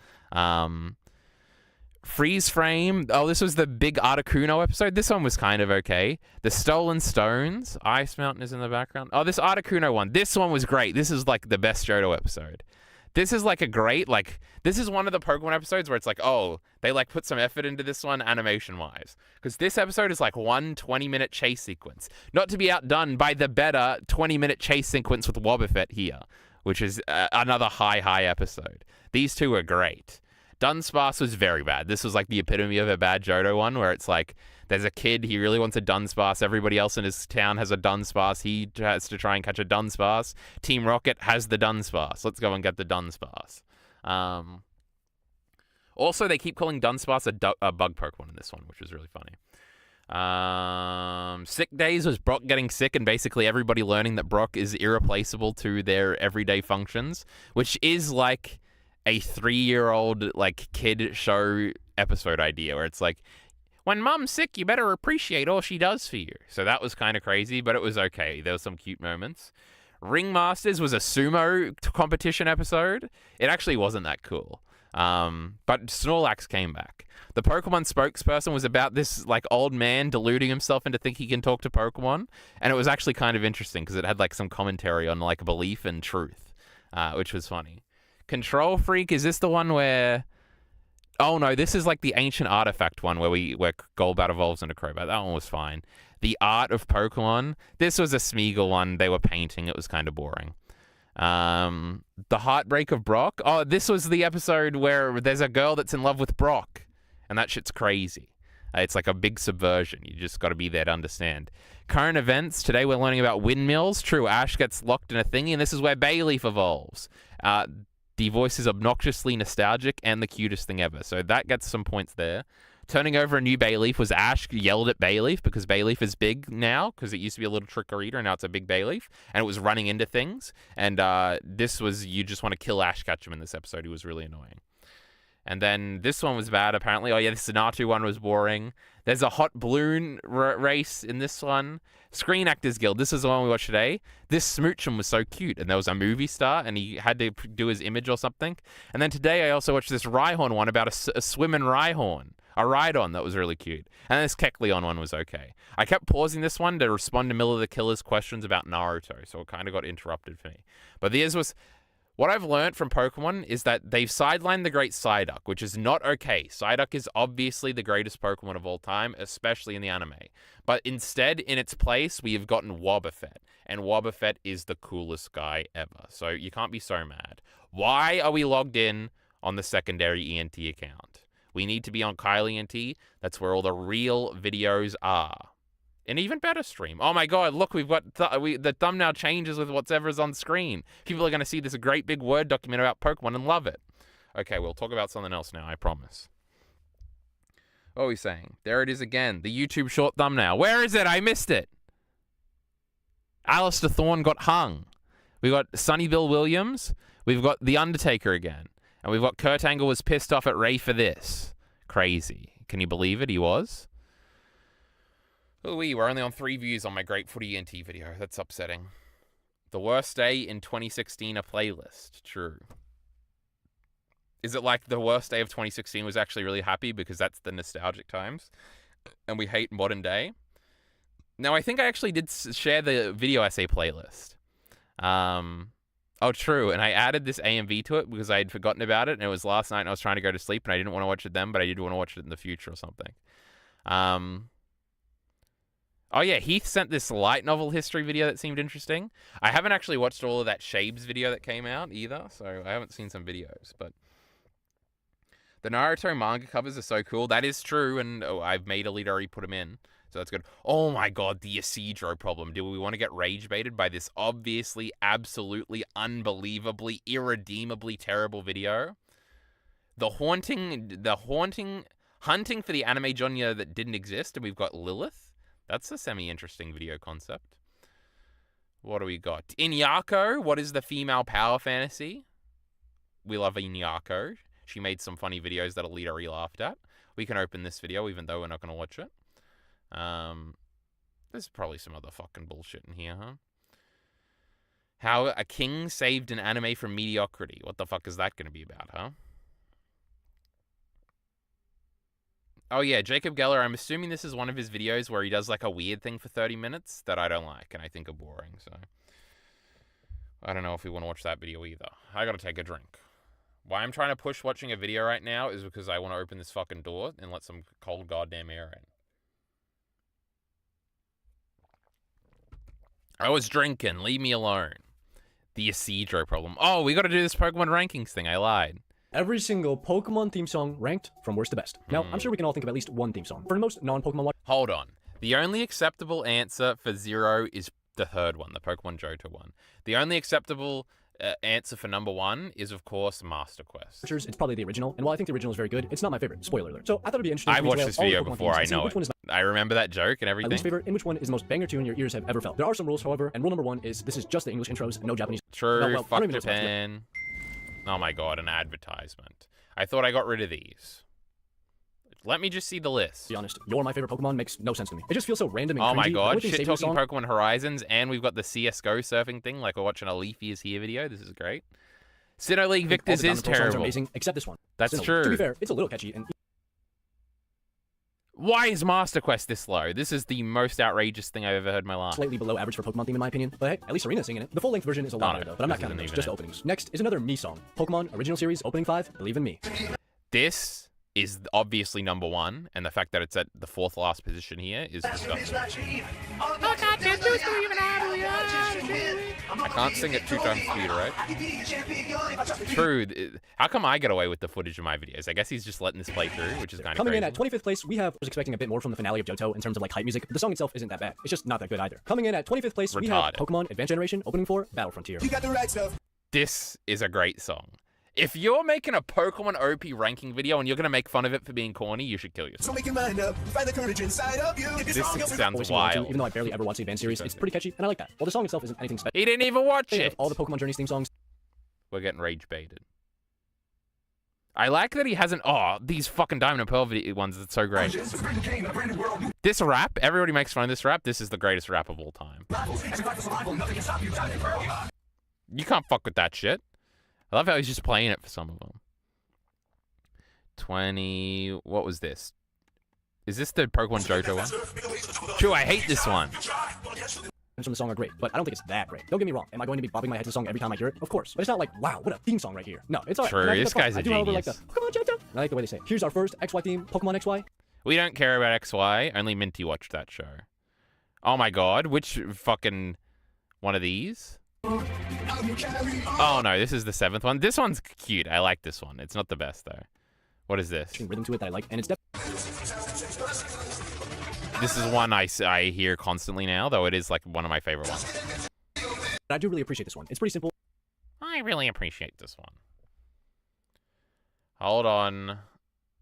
Freeze Frame. Oh, this was the big Articuno episode. This one was kind of okay. The Stolen Stones. Ice Mountain is in the background. Oh, this Articuno one. This one was great. This is like the best Johto episode. This is like a great, like, this is one of the Pokemon episodes where it's like, oh, they like put some effort into this one animation-wise. Because this episode is like one 20-minute chase sequence. Not to be outdone by the better 20-minute chase sequence with Wobbuffet here, which is another high episode. These two are great. Dunsparce was very bad. This was like the epitome of a bad Johto one where it's like there's a kid, he really wants a Dunsparce. Everybody else in his town has a Dunsparce. He has to try and catch a Dunsparce. Team Rocket has the Dunsparce. Let's go and get the Dunsparce. Also, they keep calling Dunsparce a bug Pokemon in this one, which is really funny. Sick Days was Brock getting sick and basically everybody learning that Brock is irreplaceable to their everyday functions, which is like a 3-year-old like kid show episode idea where it's like, when mom's sick, you better appreciate all she does for you. So that was kind of crazy, but it was okay. There were some cute moments. Ringmasters was a sumo competition episode. It actually wasn't that cool. But Snorlax came back. The Pokemon spokesperson was about this like old man deluding himself into thinking he can talk to Pokemon, and it was actually kind of interesting because it had like some commentary on like belief and truth, which was funny. Control Freak, is this the one where... Oh no, this is like the ancient artifact one where Golbat evolves into Crobat. That one was fine. The Art of Pokemon, this was a Smeagol one they were painting. It was kind of boring. The Heartbreak of Brock. Oh, this was the episode where there's a girl that's in love with Brock, and that shit's crazy. It's like a big subversion. You just got to be there to understand. Current events. Today we're learning about windmills. True, Ash gets locked in a thingy, and this is where Bayleaf evolves. The voice is obnoxiously nostalgic and the cutest thing ever. So that gets some points there. Turning over a new Bayleaf was Ash yelled at Bayleaf because Bayleaf is big now because it used to be a little trick-or-eater and now it's a big Bayleaf. And it was running into things. And this was, you just want to kill Ash Ketchum in this episode. He was really annoying. And then this one was bad, apparently. Oh, yeah, this Natu one was boring. There's a hot balloon race in this one. Screen Actors Guild. This is the one we watched today. This Smoochum was so cute. And there was a movie star, and he had to do his image or something. And then today I also watched this Rhyhorn one about a swimming Rhyhorn. A Rhydon that was really cute. And this Kecleon one was okay. I kept pausing this one to respond to Miller the Killer's questions about Naruto, so it kind of got interrupted for me. But theirs was... What I've learned from Pokemon is that they've sidelined the great Psyduck, which is not okay. Psyduck is obviously the greatest Pokemon of all time, especially in the anime. But instead, in its place, we have gotten Wobbuffet. And Wobbuffet is the coolest guy ever. So you can't be so mad. Why are we logged in on the secondary ENT account? We need to be on Kylie ENT. That's where all the real videos are. An even better stream. Oh my god, look, we've got the thumbnail changes with whatever's on screen. People are going to see this great big Word document about Pokemon and love it. Okay, we'll talk about something else now, I promise. What are we saying? There it is again. The YouTube short thumbnail. Where is it? I missed it. Alistair Thorne got hung. We got Sonny Bill Williams. We've got The Undertaker again. And we've got Kurt Angle was pissed off at Ray for this. Crazy. Can you believe it? He was. Ooh, we're only on 3 views on my Great Footy ENT video. That's upsetting. The worst day in 2016, a playlist. True. Is it like the worst day of 2016 was actually really happy because that's the nostalgic times and we hate modern day? Now, I think I actually did share the video essay playlist. Oh, true. And I added this AMV to it because I had forgotten about it. And it was last night and I was trying to go to sleep and I didn't want to watch it then, but I did want to watch it in the future or something. Oh, yeah. Heath sent this light novel history video that seemed interesting. I haven't actually watched all of that Shades video that came out either. So I haven't seen some videos, but the Naruto manga covers are so cool. That is true. And I've made a lead already put them in. So that's good. Oh my god, the Isidro problem. Do we want to get rage baited by this obviously, absolutely, unbelievably, irredeemably terrible video? Hunting for the anime genre that didn't exist, and we've got Lilith. That's a semi-interesting video concept. What do we got? Inyako, what is the female power fantasy? We love Inyako. She made some funny videos that Alita laughed at. We can open this video even though we're not going to watch it. There's probably some other fucking bullshit in here, huh? How a king saved an anime from mediocrity. What the fuck is that going to be about, huh? Oh yeah, Jacob Geller, I'm assuming this is one of his videos where he does like a weird thing for 30 minutes that I don't like and I think are boring, so I don't know if we want to watch that video either. I gotta take a drink. Why I'm trying to push watching a video right now is because I want to open this fucking door and let some cold goddamn air in. I was drinking. Leave me alone. The Isidro problem. Oh, we got to do this Pokemon rankings thing. I lied. Every single Pokemon theme song ranked from worst to best. Now, I'm sure we can all think of at least one theme song. For most non-Pokemon watchers. Hold on. The only acceptable answer for 0 is the third one, the Pokemon Johto one. The only acceptable answer for number 1 is, of course, Master Quest. It's probably the original, and while I think the original is very good, it's not my favorite. Spoiler alert. So I thought it'd be interesting. I've watched this video before. I know it. I remember that joke and everything. My least favorite, and which one is the most banger tune your ears have ever felt. There are some rules, however, and rule number 1 is this is just the English intros, no Japanese. True. Well, fuck Japan. Oh my god, an advertisement. I thought I got rid of these. Let me just see the list. To be honest, You're My Favorite Pokemon makes no sense to me. It just feels so random and oh my cringy. god, shit talking Pokemon Horizons, and we've got the CSGO surfing thing, like we're watching a Leafy is Here video. This is great. Sinnoh League Victors is terrible. Are amazing, except this one. That's Sinnoh, true. To be fair, it's a little catchy. And why is Master Quest this low? This is the most outrageous thing I've ever heard in my life. Slightly below average for Pokemon theme, in my opinion. But hey, at least Serena's singing it. The full-length version is a lot better, though, but I'm not counting those, just the openings. Next is another Me song. Pokemon Original Series, Opening 5, Believe in Me. This is obviously number 1, and the fact that it's at the 4th last position here is disgusting. I can't sing at 2 times speed, right? True. How come I get away with the footage of my videos? I guess he's just letting this play through, which is kind of Coming crazy. in at 25th place, we have... I was expecting a bit more from the finale of Johto in terms of like hype music, but the song itself isn't that bad. It's just not that good either. Coming in at 25th place, we have Pokemon Advanced Generation, Opening 4, Battle Frontier. You got the right stuff. This is a great song. If you're making a Pokemon OP ranking video and you're going to make fun of it for being corny, you should kill yourself. So make your mind up, find the courage inside of you. This sounds wild. Even though I barely ever watched the Advanced series, it's pretty catchy, and I like that. While the song itself isn't anything special. He didn't even watch it. All the Pokemon Journeys theme songs. We're getting rage baited. I like that he hasn't... Oh, these fucking Diamond and Pearl ones are so great. This rap, everybody makes fun of this rap. This is the greatest rap of all time. You can't fuck with that shit. I love how he's just playing it for some of them. 20... What was this? Is this the Pokemon Johto one? True, I hate this one. From the song are great, but I don't think it's that great. Don't get me wrong. Am I going to be bobbing my head to the song every time I hear it? Of course. But it's not like, wow, what a theme song right here. No, it's alright. True, this guy's a genius. Like the Pokemon Johto. I like the way they say it. Here's our first XY theme, Pokemon XY. We don't care about XY. Only Minty watched that show. Oh my god, which fucking one of these? Oh no, this is the 7th one. This one's cute. I like this one. It's not the best though. What is this? Rhythm to it that I like, and it's This is one I hear constantly now, though it is like one of my favorite ones. I do really appreciate this one. It's pretty simple. I really appreciate this one. Hold on.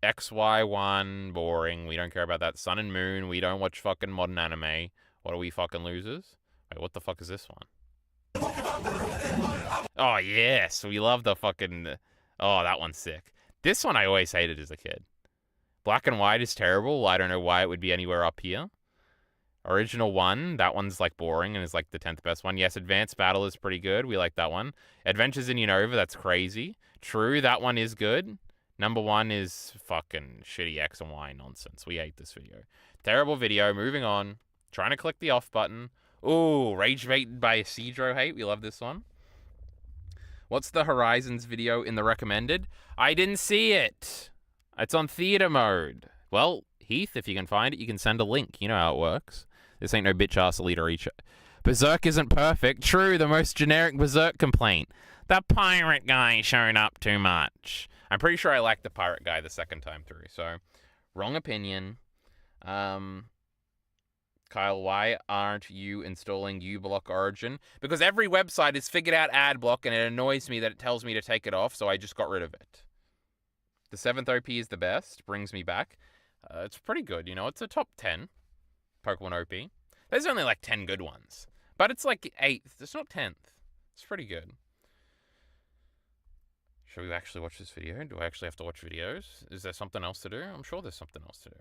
XY1, boring. We don't care about that. Sun and Moon, we don't watch fucking modern anime. What are we, fucking losers? Wait, what the fuck is this one? Oh, yes. We love the fucking... Oh, that one's sick. This one I always hated as a kid. Black and White is terrible. I don't know why it would be anywhere up here. Original 1, that one's like boring and is like the 10th best one. Yes, Advanced Battle is pretty good. We like that one. Adventures in Unova, that's crazy. True, that one is good. Number 1 is fucking shitty X and Y nonsense. We hate this video. Terrible video. Moving on. Trying to click the off button. Ooh, Rage Baited by Cedro Hate. We love this one. What's the Horizons video in the recommended? I didn't see it. It's on theater mode. Well, Heath, if you can find it, you can send a link. You know how it works. This ain't no bitch-ass leader each. Berserk isn't perfect. True, the most generic Berserk complaint. The pirate guy showing up too much. I'm pretty sure I liked the pirate guy the second time through, so wrong opinion. Kyle, why aren't you installing uBlock Origin? Because every website has figured out ad block, and it annoys me that it tells me to take it off, so I just got rid of it. The 7th OP is the best. Brings me back. It's pretty good, you know. It's a top 10 Pokemon OP. There's only like 10 good ones. But it's like 8th. It's not 10th. It's pretty good. Should we actually watch this video? Do I actually have to watch videos? Is there something else to do? I'm sure there's something else to do.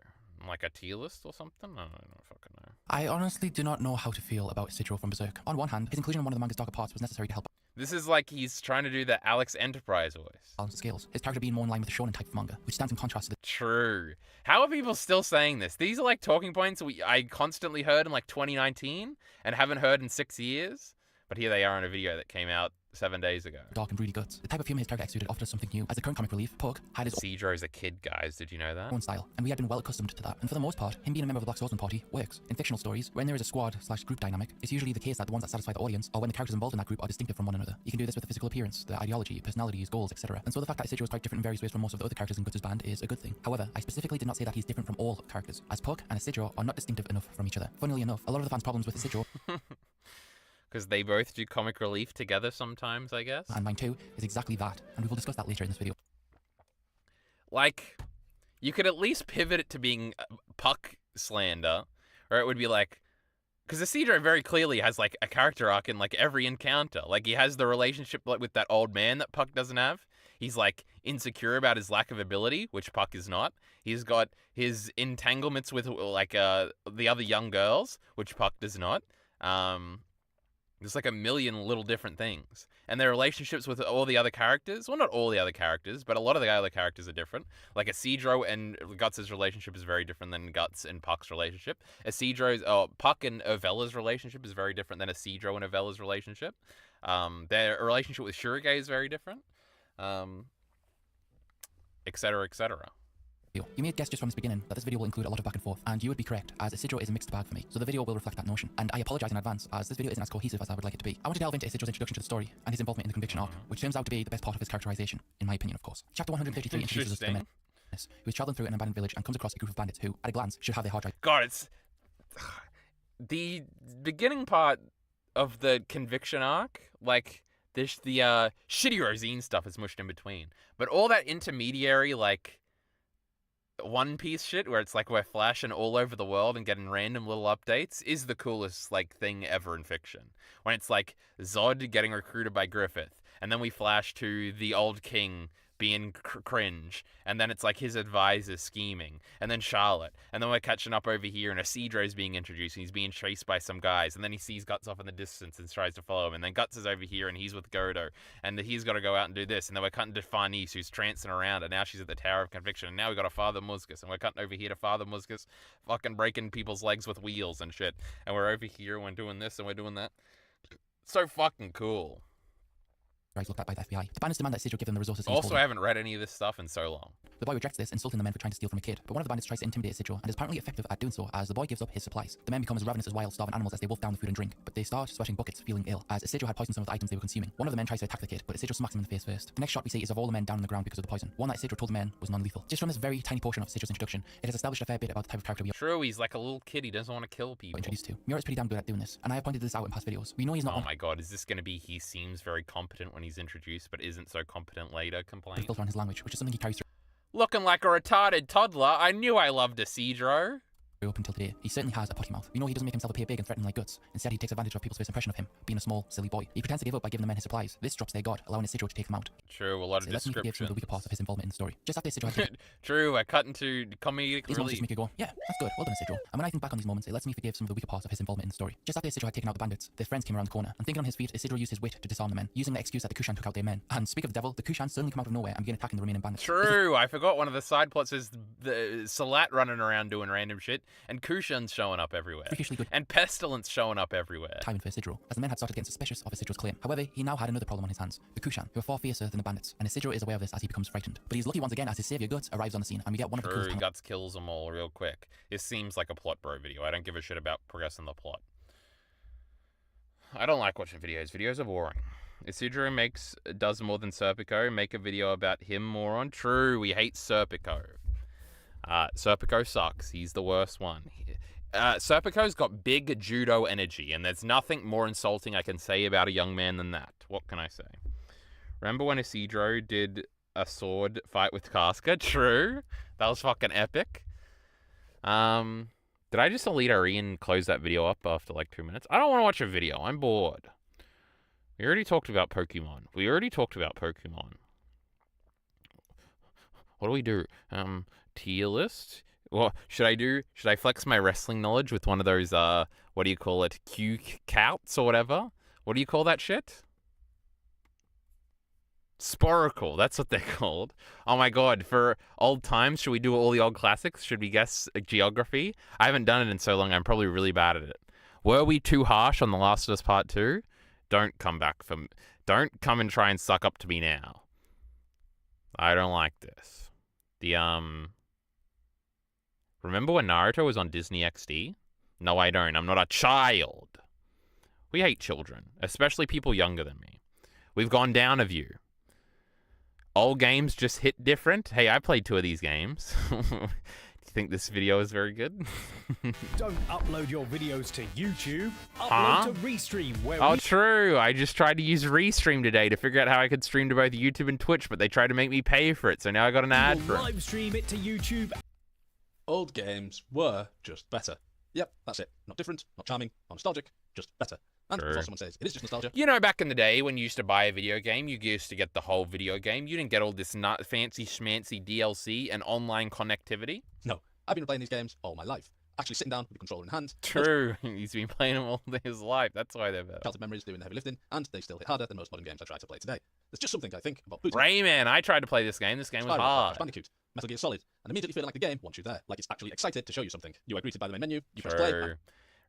Like a tier list or something? I don't fucking know. I honestly do not know how to feel about Isidro from Berserk. On one hand, his inclusion in one of the manga's darker parts was necessary to help This is like he's trying to do the Alex Enterprise voice. balance the scales, his character being more in line with the shonen type of manga, which stands in contrast to the True. How are people still saying this? These are like talking points I constantly heard in like 2019 and haven't heard in 6 years. But here they are in a video that came out 7 days ago. dark and broody guts. The type of humor his character exuded offered us something new. As the current comic relief, Puck had his Cedro's a kid, guys. Did you know that? own style, and we had been well accustomed to that. And for the most part, him being a member of the Black Swordsman party works. In fictional stories, when there is a squad/group dynamic, it's usually the case that the ones that satisfy the audience are when the characters involved in that group are distinctive from one another. You can do this with the physical appearance, the ideology, personalities, goals, etc. And so the fact that Isidro is quite different in various ways from most of the other characters in Guts' band is a good thing. However, I specifically did not say that he's different from all characters, as Puck and Isidro are not distinctive enough from each other. Funnily enough, a lot of the fans' problems with Isidro Because they both do comic relief together sometimes, I guess. and mine too is exactly that, and we will discuss that later in this video. Like, you could at least pivot it to being Puck slander, or it would be like, because Isidro very clearly has like a character arc in like every encounter. Like he has the relationship like with that old man that Puck doesn't have. He's like insecure about his lack of ability, which Puck is not. He's got his entanglements with like the other young girls, which Puck does not. There's like a million little different things. And their relationships with all the other characters, well, not all the other characters, but a lot of the other characters are different. Like Isidro and Guts' relationship is very different than Guts and Puck's relationship. Puck and Ovella's relationship is very different than Isidro and Ovella's relationship. Their relationship with Shurige is very different. Etc., etc. You made guess just from the beginning that this video will include a lot of back and forth, and you would be correct, as Isidro is a mixed bag for me, so the video will reflect that notion. And I apologise in advance, as this video isn't as cohesive as I would like it to be. I want to delve into Isidro's introduction to the story and his involvement in the Conviction arc, which turns out to be the best part of his characterization, in my opinion, of course. Chapter 133 introduces us to the Menace, who is travelling through an abandoned village and comes across a group of bandits who, at a glance, should have their hard drive. God, it's the beginning part of the Conviction arc, like the shitty Rosine stuff is mushed in between, but all that intermediary like One Piece shit where it's like we're flashing all over the world and getting random little updates is the coolest like thing ever in fiction. When it's like Zod getting recruited by Griffith, and then we flash to the old king being cringe, and then it's like his advisor scheming, and then Charlotte, and then we're catching up over here, and Isidro's being introduced, and he's being chased by some guys, and then he sees Guts off in the distance and tries to follow him, and then Guts is over here, and he's with Godo, and he's got to go out and do this, and then we're cutting to Farnese, who's trancing around, and now she's at the Tower of Conviction, and now we got a Father Muscus, and we're cutting over here to Father Muscus fucking breaking people's legs with wheels and shit, and we're over here, and we're doing this, and we're doing that. So fucking cool. Looked at by the FBI. The bandits demand that Isidro give them the resources. Also, I haven't read any of this stuff in so long. The boy rejects this, insulting the men for trying to steal from a kid. But one of the bandits tries to intimidate Isidro, and is apparently effective at doing so, as the boy gives up his supplies. The men become as ravenous as wild, starving animals as they wolf down the food and drink. But they start sweating buckets, feeling ill, as Isidro had poisoned some of the items they were consuming. One of the men tries to attack the kid, but Isidro smacks him in the face first. The next shot we see is of all the men down on the ground because of the poison. One that Isidro told the men was non-lethal. Just from this very tiny portion of Isidro's introduction, it has established a fair bit about the type of character we are True, he's like a little kid. He doesn't want to kill people. introduced to. Miura is pretty damn good at doing this, and I have pointed this out in past videos. We know he's not Oh my god, is this going to be he seems very competent when he's introduced, but isn't so competent later complaint? filter on his language, which is something he carries through Looking like a retarded toddler. I knew I loved Isidro. Up until today, he certainly has a potty mouth. We know he doesn't make himself appear big and threatening like guts. Instead, he takes advantage of people's first impression of him, being a small, silly boy. He pretends to give up by giving the men his supplies. This drops their guard, allowing Isidro to take them out. True, a lot of So let's me forgive some of the weaker parts of his involvement in the story. Just after Isidro had True, I cut into comedic these moments relief. just make you go, yeah, that's good, well done Isidro. And when I think back on these moments, it lets me forgive some of the weaker parts of his involvement in the story. Just after Isidro had taken out the bandits, their friends came around the corner, and thinking on his feet, Isidro used his wit to disarm the men, using the excuse that the Kushan took out their men. And speak of the devil, the Kushan suddenly come out of nowhere and begin attacking the remaining bandits. True, I forgot one of the side plots is the Salat running around doing random shit, and Kushan's showing up everywhere. Freakishly good And Pestilence showing up everywhere. timing for Isidro, as the men had started getting suspicious of Isidro's claim. However, he now had another problem on his hands, the Kushan, who are far fiercer than the bandits, and Isidro is aware of this as he becomes frightened. But he's lucky once again as his savior Guts arrives on the scene, and we get one of the True, coolest Guts kills them all real quick. This seems like a plot bro video. I don't give a shit about progressing the plot. I don't like watching videos. Videos are boring. Isidro does more than Serpico. Make a video about him, moron. True, we hate Serpico. Serpico sucks. He's the worst one. Serpico's got big judo energy, and there's nothing more insulting I can say about a young man than that. What can I say? Remember when Isidro did a sword fight with Casca? True. That was fucking epic. Did I just delete Ari and close that video up after like 2 minutes? I don't want to watch a video. I'm bored. We already talked about Pokemon. What do we do? Tier list? Well, should I flex my wrestling knowledge with one of those, what do you call it? Q-couts or whatever? What do you call that shit? Sporacle, that's what they're called. Oh my god, for old times, should we do all the old classics? Should we guess geography? I haven't done it in so long, I'm probably really bad at it. Were we too harsh on The Last of Us Part 2? Don't come and try and suck up to me now. I don't like this. Remember when Naruto was on Disney XD? No, I don't. I'm not a child. We hate children, especially people younger than me. We've gone down a view. Old games just hit different. Hey, I played 2 of these games. Do you think this video is very good? Don't upload your videos to YouTube. Upload to Restream, where Oh, true. I just tried to use Restream today to figure out how I could stream to both YouTube and Twitch, but they tried to make me pay for it, so now I got an ad for it. live stream it to YouTube. Old games were just better. Yep, that's it. Not different, not charming, not nostalgic, just better. And before someone says it is just nostalgia. You know, back in the day when you used to buy a video game, you used to get the whole video game. You didn't get all this fancy schmancy DLC and online connectivity. No, I've been playing these games all my life. Actually sitting down with the controller in hand. True, he's been playing them all his life. That's why they're better. Childhood memories doing the heavy lifting, and they still hit harder than most modern games I try to play today. There's just something I think about booting. Rayman, I tried to play this game. This game was Spyro, hard. Crash Bandicoot, Metal Gear Solid, and immediately feeling like the game wants you there, like it's actually excited to show you something. You are greeted by the main menu, you press play, and True.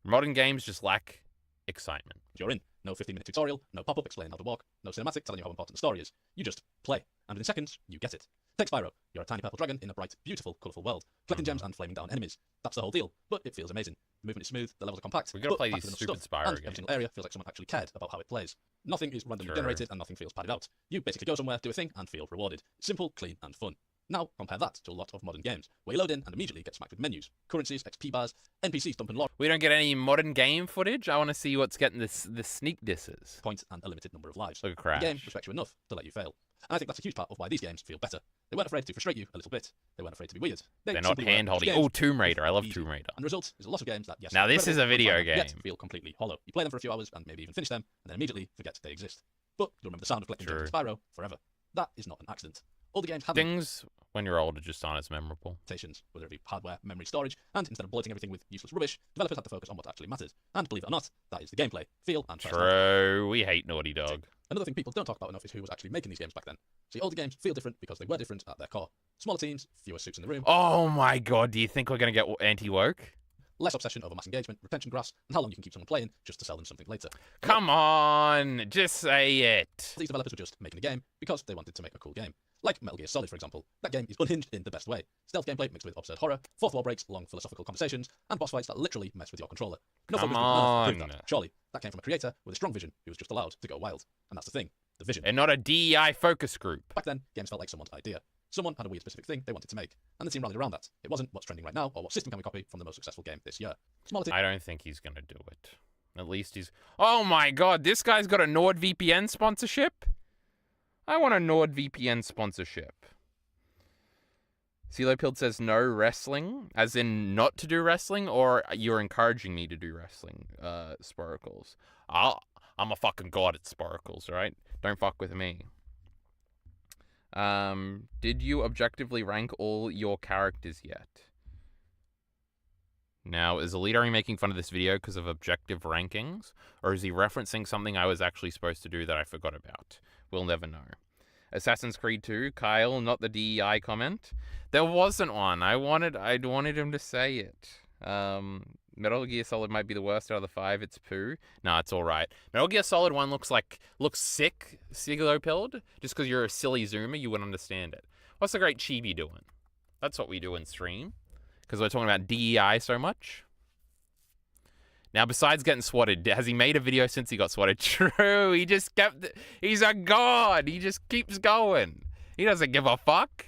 Modern games just lack excitement. you're in. No 15-minute tutorial, no pop-up explaining how to walk, no cinematic telling you how important the story is. You just play, and within seconds, you get it. Take Spyro. You're a tiny purple dragon in a bright, beautiful, colourful world, collecting gems and flaming down enemies. That's the whole deal, but it feels amazing. The movement is smooth, the levels are compact. We gotta but play packed these with enough stupid stuff, Spyro and games. every single area feels like someone actually cared about how it plays. Nothing is randomly Sure. generated, and nothing feels padded out. You basically go somewhere, do a thing, and feel rewarded. Simple, clean, and fun. Now, compare that to a lot of modern games, where you load in and immediately get smacked with menus, currencies, XP bars, NPCs dumping lore We don't get any modern game footage. I want to see what's getting the sneak disses. points and a limited number of lives. Look at The Crash. game respects you enough to let you fail. And I think that's a huge part of why these games feel better. They weren't afraid to frustrate you a little bit. They weren't afraid to be weird. They're not simply were hand-holding. games Oh, Tomb Raider. I love easy. Tomb Raider. And the result is a lot of games that, yes, Now, are this is a incredible, video but yet game. feel completely hollow. You play them for a few hours and maybe even finish them, and then immediately forget they exist. But you'll remember the sound of collecting gems in Spyro forever. That is not an accident. All the games have Things when you're older just aren't as memorable. limitations, whether it be hardware, memory, storage, and instead of bloating everything with useless rubbish, developers have to focus on what actually matters. And believe it or not, that is the gameplay, feel, and personality. True. We hate Naughty Dog. Another thing people don't talk about enough is who was actually making these games back then. See, all the games feel different because they were different at their core. Smaller teams, fewer suits in the room, Oh my god, do you think we're going to get anti-woke? less obsession over mass engagement, retention graphs, and how long you can keep someone playing just to sell them something later. Come on, just say it. These developers were just making a game because they wanted to make a cool game. Like Metal Gear Solid, for example. That game is unhinged in the best way. Stealth gameplay mixed with absurd horror, fourth wall breaks, long philosophical conversations, and boss fights that literally mess with your controller. No Come focus on Earth proved on. that. Surely, that came from a creator with a strong vision who was just allowed to go wild. And that's the thing, the vision. And not a DEI focus group. Back then, games felt like someone's idea. Someone had a weird specific thing they wanted to make, and the team rallied around that. It wasn't what's trending right now, or what system can we copy from the most successful game this year. Smaller teams I don't think he's going to do it. At least he's... Oh my god, this guy's got a NordVPN sponsorship? I want a NordVPN sponsorship. Pilled says no wrestling, as in not to do wrestling, or you're encouraging me to do wrestling, Sporacles. I'm a fucking god at Sporacles, right? Don't fuck with me. Did you objectively rank all your characters yet? Now, is Elitari making fun of this video because of objective rankings, or is he referencing something I was actually supposed to do that I forgot about? We'll never know. Assassin's Creed 2, Kyle, not the DEI comment. There wasn't one. I wanted him to say it. Metal Gear Solid might be the worst out of the 5. It's poo. Nah, it's all right. Metal Gear Solid 1 looks sick, Sigilopilled. Just because you're a silly zoomer, you wouldn't understand it. What's the great Chibi doing? That's what we do in stream. Because we're talking about DEI so much. Now, besides getting swatted, has he made a video since he got swatted? True. He's a god. He just keeps going. He doesn't give a fuck.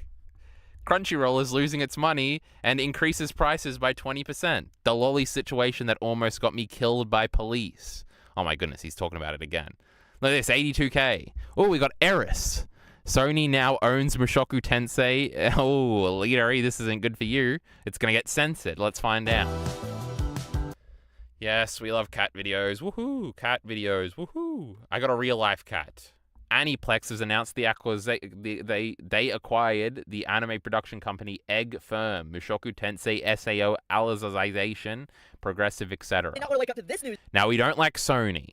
Crunchyroll is losing its money and increases prices by 20%. The lolly situation that almost got me killed by police. Oh my goodness, he's talking about it again. Look at this, 82K. Oh, we got Eris. Sony now owns Mushoku Tensei. Oh, Elitari, this isn't good for you. It's going to get censored. Let's find out. Yes, we love cat videos. Woohoo! Cat videos. Woohoo! I got a real-life cat. Aniplex has announced they acquired the anime production company Egg Firm, Mushoku Tensei, SAO, Alicization, Progressive, etc. And now we're up to this news. Now, we don't like Sony.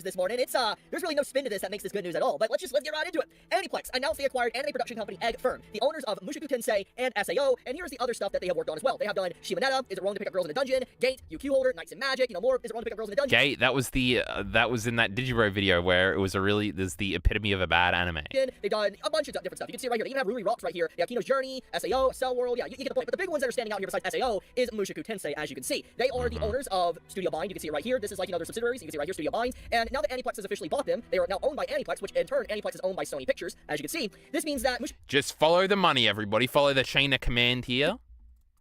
This morning, it's there's really no spin to this that makes this good news at all, but let's get right into it. Aniplex announced they acquired anime production company Egg Firm, the owners of Mushoku Tensei and SAO, and here's the other stuff that they have worked on as well. They have done Shimonetta, Is It Wrong to Pick Up Girls in a Dungeon, Gate, UQ Holder, Knights and Magic, more, Is It Wrong to Pick Up Girls in a Dungeon. Gate, that was in that Digibro video where it was there's the epitome of a bad anime. They've done a bunch of different stuff. You can see it right here. They even have Ruri Rocks right here. They have Kino's Journey, SAO, Cell World, yeah, you get the point. But the big ones that are standing out here besides SAO is Mushoku Tensei, as you can see. They are the owners of Studio Bind. You can see it right here. This is like, their subsidiaries. You can see right here, Studio Bind. And now that Aniplex has officially bought them, they are now owned by Aniplex, which in turn, Aniplex is owned by Sony Pictures, as you can see. This means that just follow the money, everybody. Follow the chain of command here.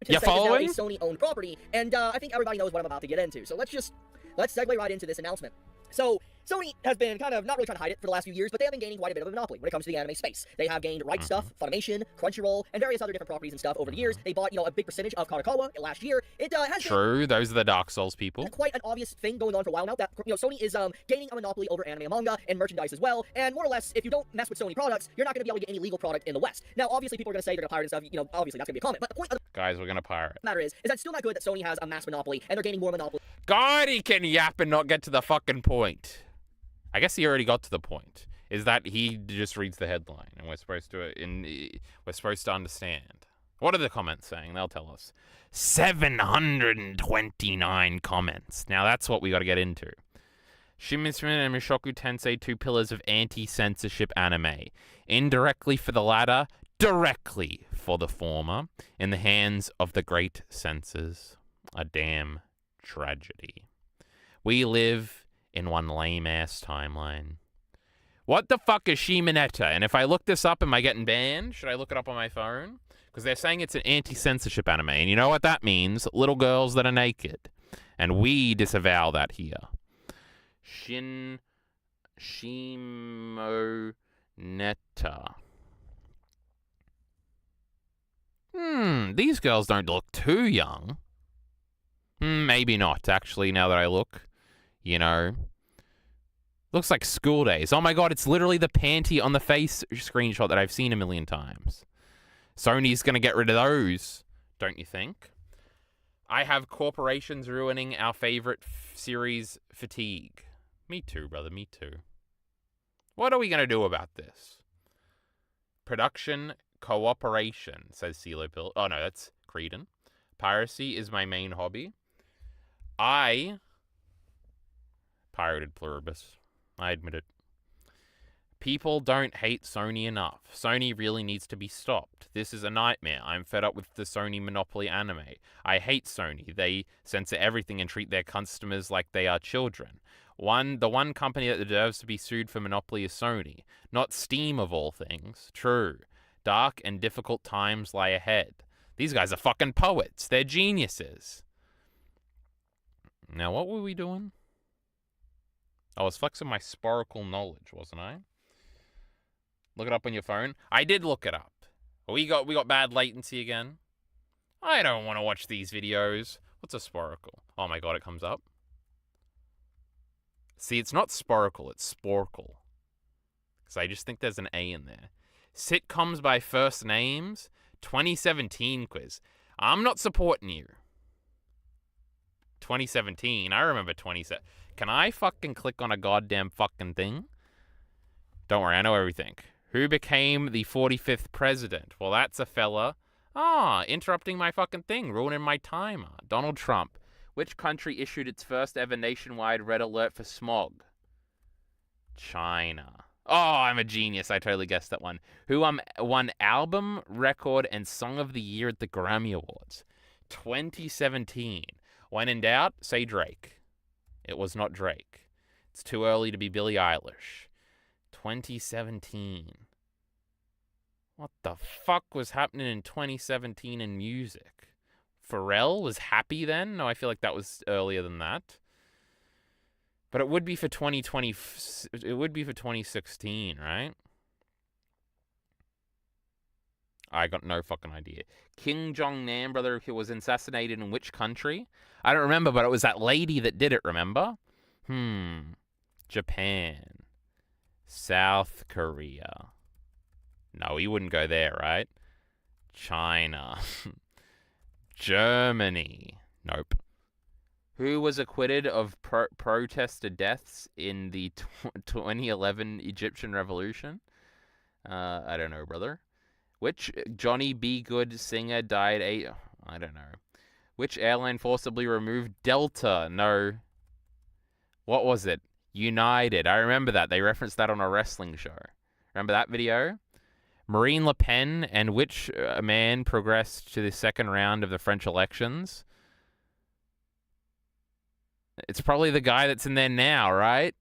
You're following? Is now a Sony-owned property, and I think everybody knows what I'm about to get into. So let's segue right into this announcement. So, Sony has been kind of not really trying to hide it for the last few years, but they have been gaining quite a bit of a monopoly when it comes to the anime space. They have gained Right Stuff, Funimation, Crunchyroll, and various other different properties and stuff over the years. They bought, a big percentage of Kadokawa last year. It has True, those are the Dark Souls people. Quite an obvious thing going on for a while now that Sony is gaining a monopoly over anime and manga and merchandise as well. And more or less, if you don't mess with Sony products, you're not going to be able to get any legal product in the West. Now, obviously, people are going to say they're going to pirate and stuff. Obviously, that's going to be a comment. But the point of guys, we're going to pirate. The matter is that it's still not good that Sony has a mass monopoly and they're gaining more monopoly. God, he can yap and not get to the fucking point. I guess he already got to the point. Is that he just reads the headline, and we're supposed to understand. What are the comments saying? They'll tell us. 729 comments. Now that's what we got to get into. Shimizu and Mushoku Tensei, 2 pillars of anti-censorship anime. Indirectly for the latter, directly for the former. In the hands of the great censors. A damn tragedy. We live in one lame-ass timeline. What the fuck is Shimonetta? And if I look this up, am I getting banned? Should I look it up on my phone? Because they're saying it's an anti-censorship anime. And you know what that means? Little girls that are naked. And we disavow that here. Shimonetta. These girls don't look too young. Maybe not, actually, now that I look. Looks like school days. Oh my god, it's literally the panty on the face screenshot that I've seen a million times. Sony's gonna get rid of those, don't you think? I have corporations ruining our favorite series fatigue. Me too, brother, me too. What are we gonna do about this? Production cooperation, says CeeLo Pill. Oh no, that's Creedon. Piracy is my main hobby. I pirated Pluribus. I admit it. People don't hate Sony enough. Sony really needs to be stopped. This is a nightmare. I'm fed up with the Sony monopoly anime. I hate Sony. They censor everything and treat their customers like they are children. The one company that deserves to be sued for monopoly is Sony, not Steam of all things. True. Dark and difficult times lie ahead. These guys are fucking poets. They're geniuses. Now, what were we doing? I was flexing my Sporcle knowledge, wasn't I? Look it up on your phone. I did look it up. We got bad latency again. I don't want to watch these videos. What's a sporcle? Oh my god, it comes up. See, it's not sporcle, it's sporkle. Because I just think there's an A in there. Sitcoms by first names, 2017 quiz. I'm not supporting you. 2017. I remember 2017. Can I fucking click on a goddamn fucking thing? Don't worry, I know everything. Who became the 45th president? Well, that's a fella. Interrupting my fucking thing, ruining my timer. Donald Trump. Which country issued its first ever nationwide red alert for smog? China. Oh, I'm a genius. I totally guessed that one. Who won album, record, and song of the year at the Grammy Awards? 2017. When in doubt, say Drake. It was not Drake. It's too early to be Billie Eilish. 2017. What the fuck was happening in 2017 in music? Pharrell was happy then? No, I feel like that was earlier than that. But it would be for 2020. It would be for 2016, right? I got no fucking idea. Kim Jong-nam, brother, who was assassinated in which country? I don't remember, but it was that lady that did it, remember? Japan. South Korea. No, he wouldn't go there, right? China. Germany. Nope. Who was acquitted of protester deaths in the 2011 Egyptian revolution? I don't know, brother. Which Johnny B. Good singer died I don't know. Which airline forcibly removed Delta? No. What was it? United. I remember that. They referenced that on a wrestling show. Remember that video? Marine Le Pen and which man progressed to the second round of the French elections? It's probably the guy that's in there now, right?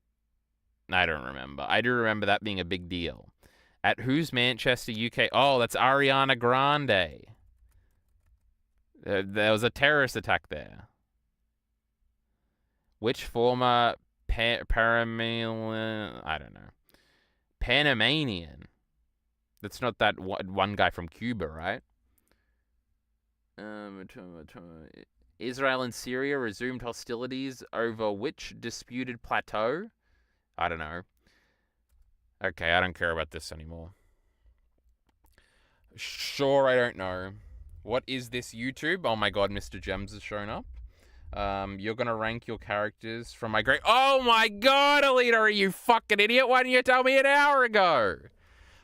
I don't remember. I do remember that being a big deal. At whose Manchester, UK? Oh, that's Ariana Grande. There was a terrorist attack there. Which former Panamanian? I don't know. Panamanian. That's not that one guy from Cuba, right? Israel and Syria resumed hostilities over which disputed plateau? I don't know. Okay, I don't care about this anymore. Sure, I don't know. What is this YouTube? Oh my god, Mr. Gems has shown up. You're gonna rank your characters from my great... Oh my god, Elitari, you fucking idiot. Why didn't you tell me an hour ago?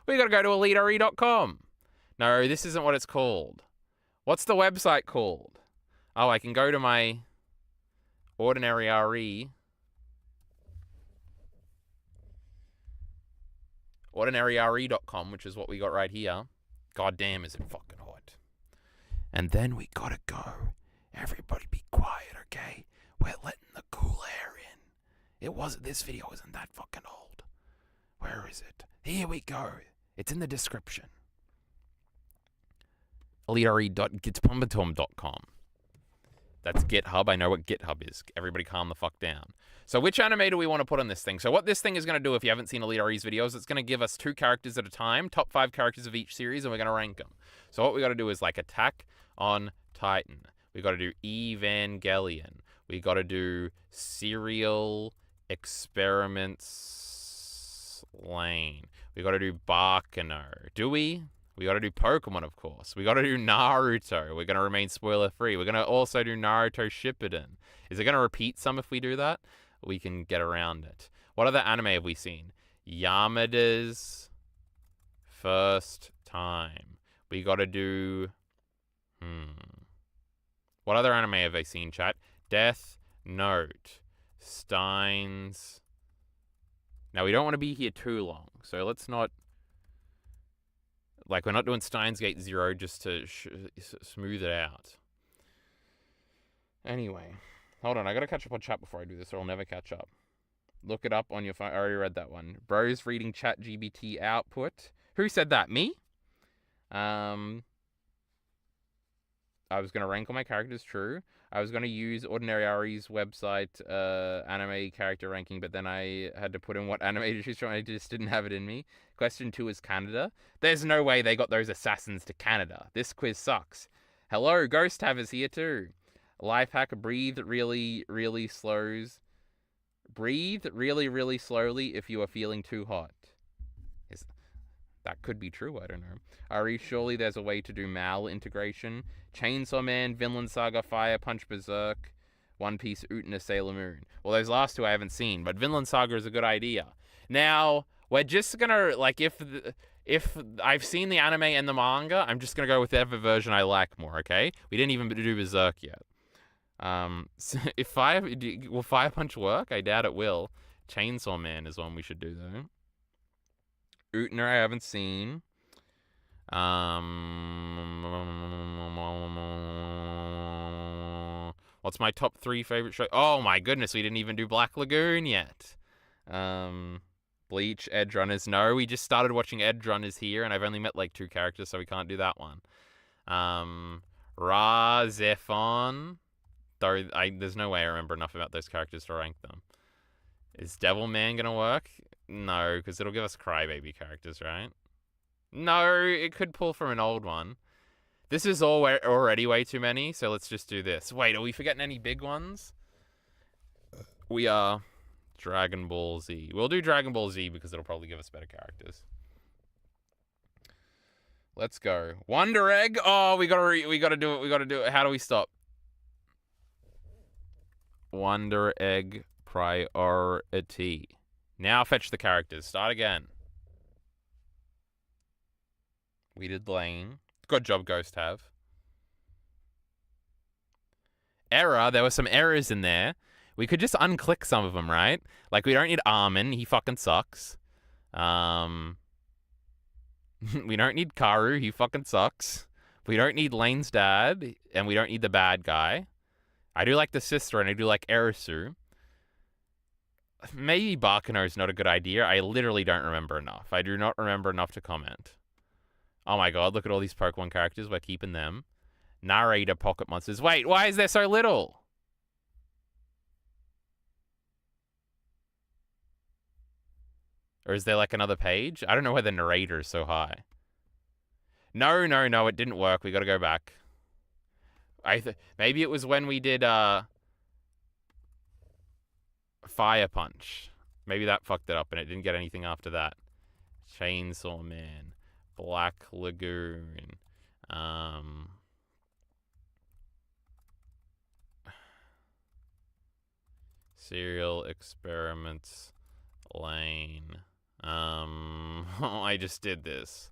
We gotta go to elitari.com. No, this isn't what it's called. What's the website called? Oh, I can go to my Ordinary RE. OrdinaryRE.com, which is what we got right here. God damn, is it fucking hot. And then we gotta go. Everybody be quiet, okay? We're letting the cool air in. This video isn't that fucking old. Where is it? Here we go. It's in the description. elitare.gitpumbatum.com. That's GitHub. I know what GitHub is. Everybody calm the fuck down. So which anime do we want to put on this thing? So what this thing is going to do, if you haven't seen Elitare's videos, it's going to give us 2 characters at a time, top 5 characters of each series, and we're going to rank them. So what we got to do is like Attack on Titan. We got to do Evangelion. We got to do Serial Experiments Lane. We got to do Baccano. Do we? We got to do Pokemon, of course. We got to do Naruto. We're going to remain spoiler-free. We're going to also do Naruto Shippuden. Is it going to repeat some if we do that? We can get around it. What other anime have we seen? Yamada's First Time. We got to do... What other anime have I seen, chat? Death Note. Steins. Now, we don't want to be here too long, so let's not... Like, we're not doing Steins Gate 0 just to smooth it out. Anyway. Hold on, I gotta catch up on chat before I do this, or I'll never catch up. Look it up on your phone. I already read that one. Bros reading ChatGPT output. Who said that? Me? I was going to rank all my characters true. I was going to use Ordinary Ari's website anime character ranking, but then I had to put in what anime she's trying. I just didn't have it in me. Question 2 is Canada. There's no way they got those assassins to Canada. This quiz sucks. Hello, Ghost Have is here too. Life hack, breathe really, really slows. Breathe really, really slowly if you are feeling too hot. That could be true, I don't know. Ari, surely there's a way to do Mal integration. Chainsaw Man, Vinland Saga, Fire Punch Berserk, One Piece, Utena, Sailor Moon. Well, those last two I haven't seen, but Vinland Saga is a good idea. Now, we're just gonna, like, if I've seen the anime and the manga, I'm just gonna go with whatever version I like more, okay? We didn't even do Berserk yet. So will Fire Punch work? I doubt it will. Chainsaw Man is one we should do, though. Utena I haven't seen. What's my top 3 favorite show? Oh my goodness, we didn't even do Black Lagoon yet. Bleach, Edge Runners. No, we just started watching Edge Runners here, and I've only met like 2 characters, so we can't do that one. Ra, Zephon. Though there's no way I remember enough about those characters to rank them. Is Devilman gonna work? No, because it'll give us Crybaby characters, right? No, it could pull from an old one. This is already way too many, so let's just do this. Wait, are we forgetting any big ones? We are. Dragon Ball Z. We'll do Dragon Ball Z because it'll probably give us better characters. Let's go. Wonder Egg. Oh, we gotta do it. We gotta do it. How do we stop? Wonder Egg priority. Now fetch the characters. Start again. We did Lane. Good job, Ghost Have. Error. There were some errors in there. We could just unclick some of them, right? Like, we don't need Armin. He fucking sucks. We don't need Karu. He fucking sucks. We don't need Lane's dad. And we don't need the bad guy. I do like the sister, and I do like Erisu. Maybe Bakuno is not a good idea. I literally don't remember enough. I do not remember enough to comment. Oh my god, look at all these Pokemon characters. We're keeping them. Narrator, Pocket Monsters. Wait, why is there so little? Or is there like another page? I don't know why the narrator is so high. No, it didn't work. We gotta go back. Maybe it was when we did Fire Punch. Maybe that fucked it up and it didn't get anything after that. Chainsaw Man. Black Lagoon. Serial Experiments Lane. I just did this.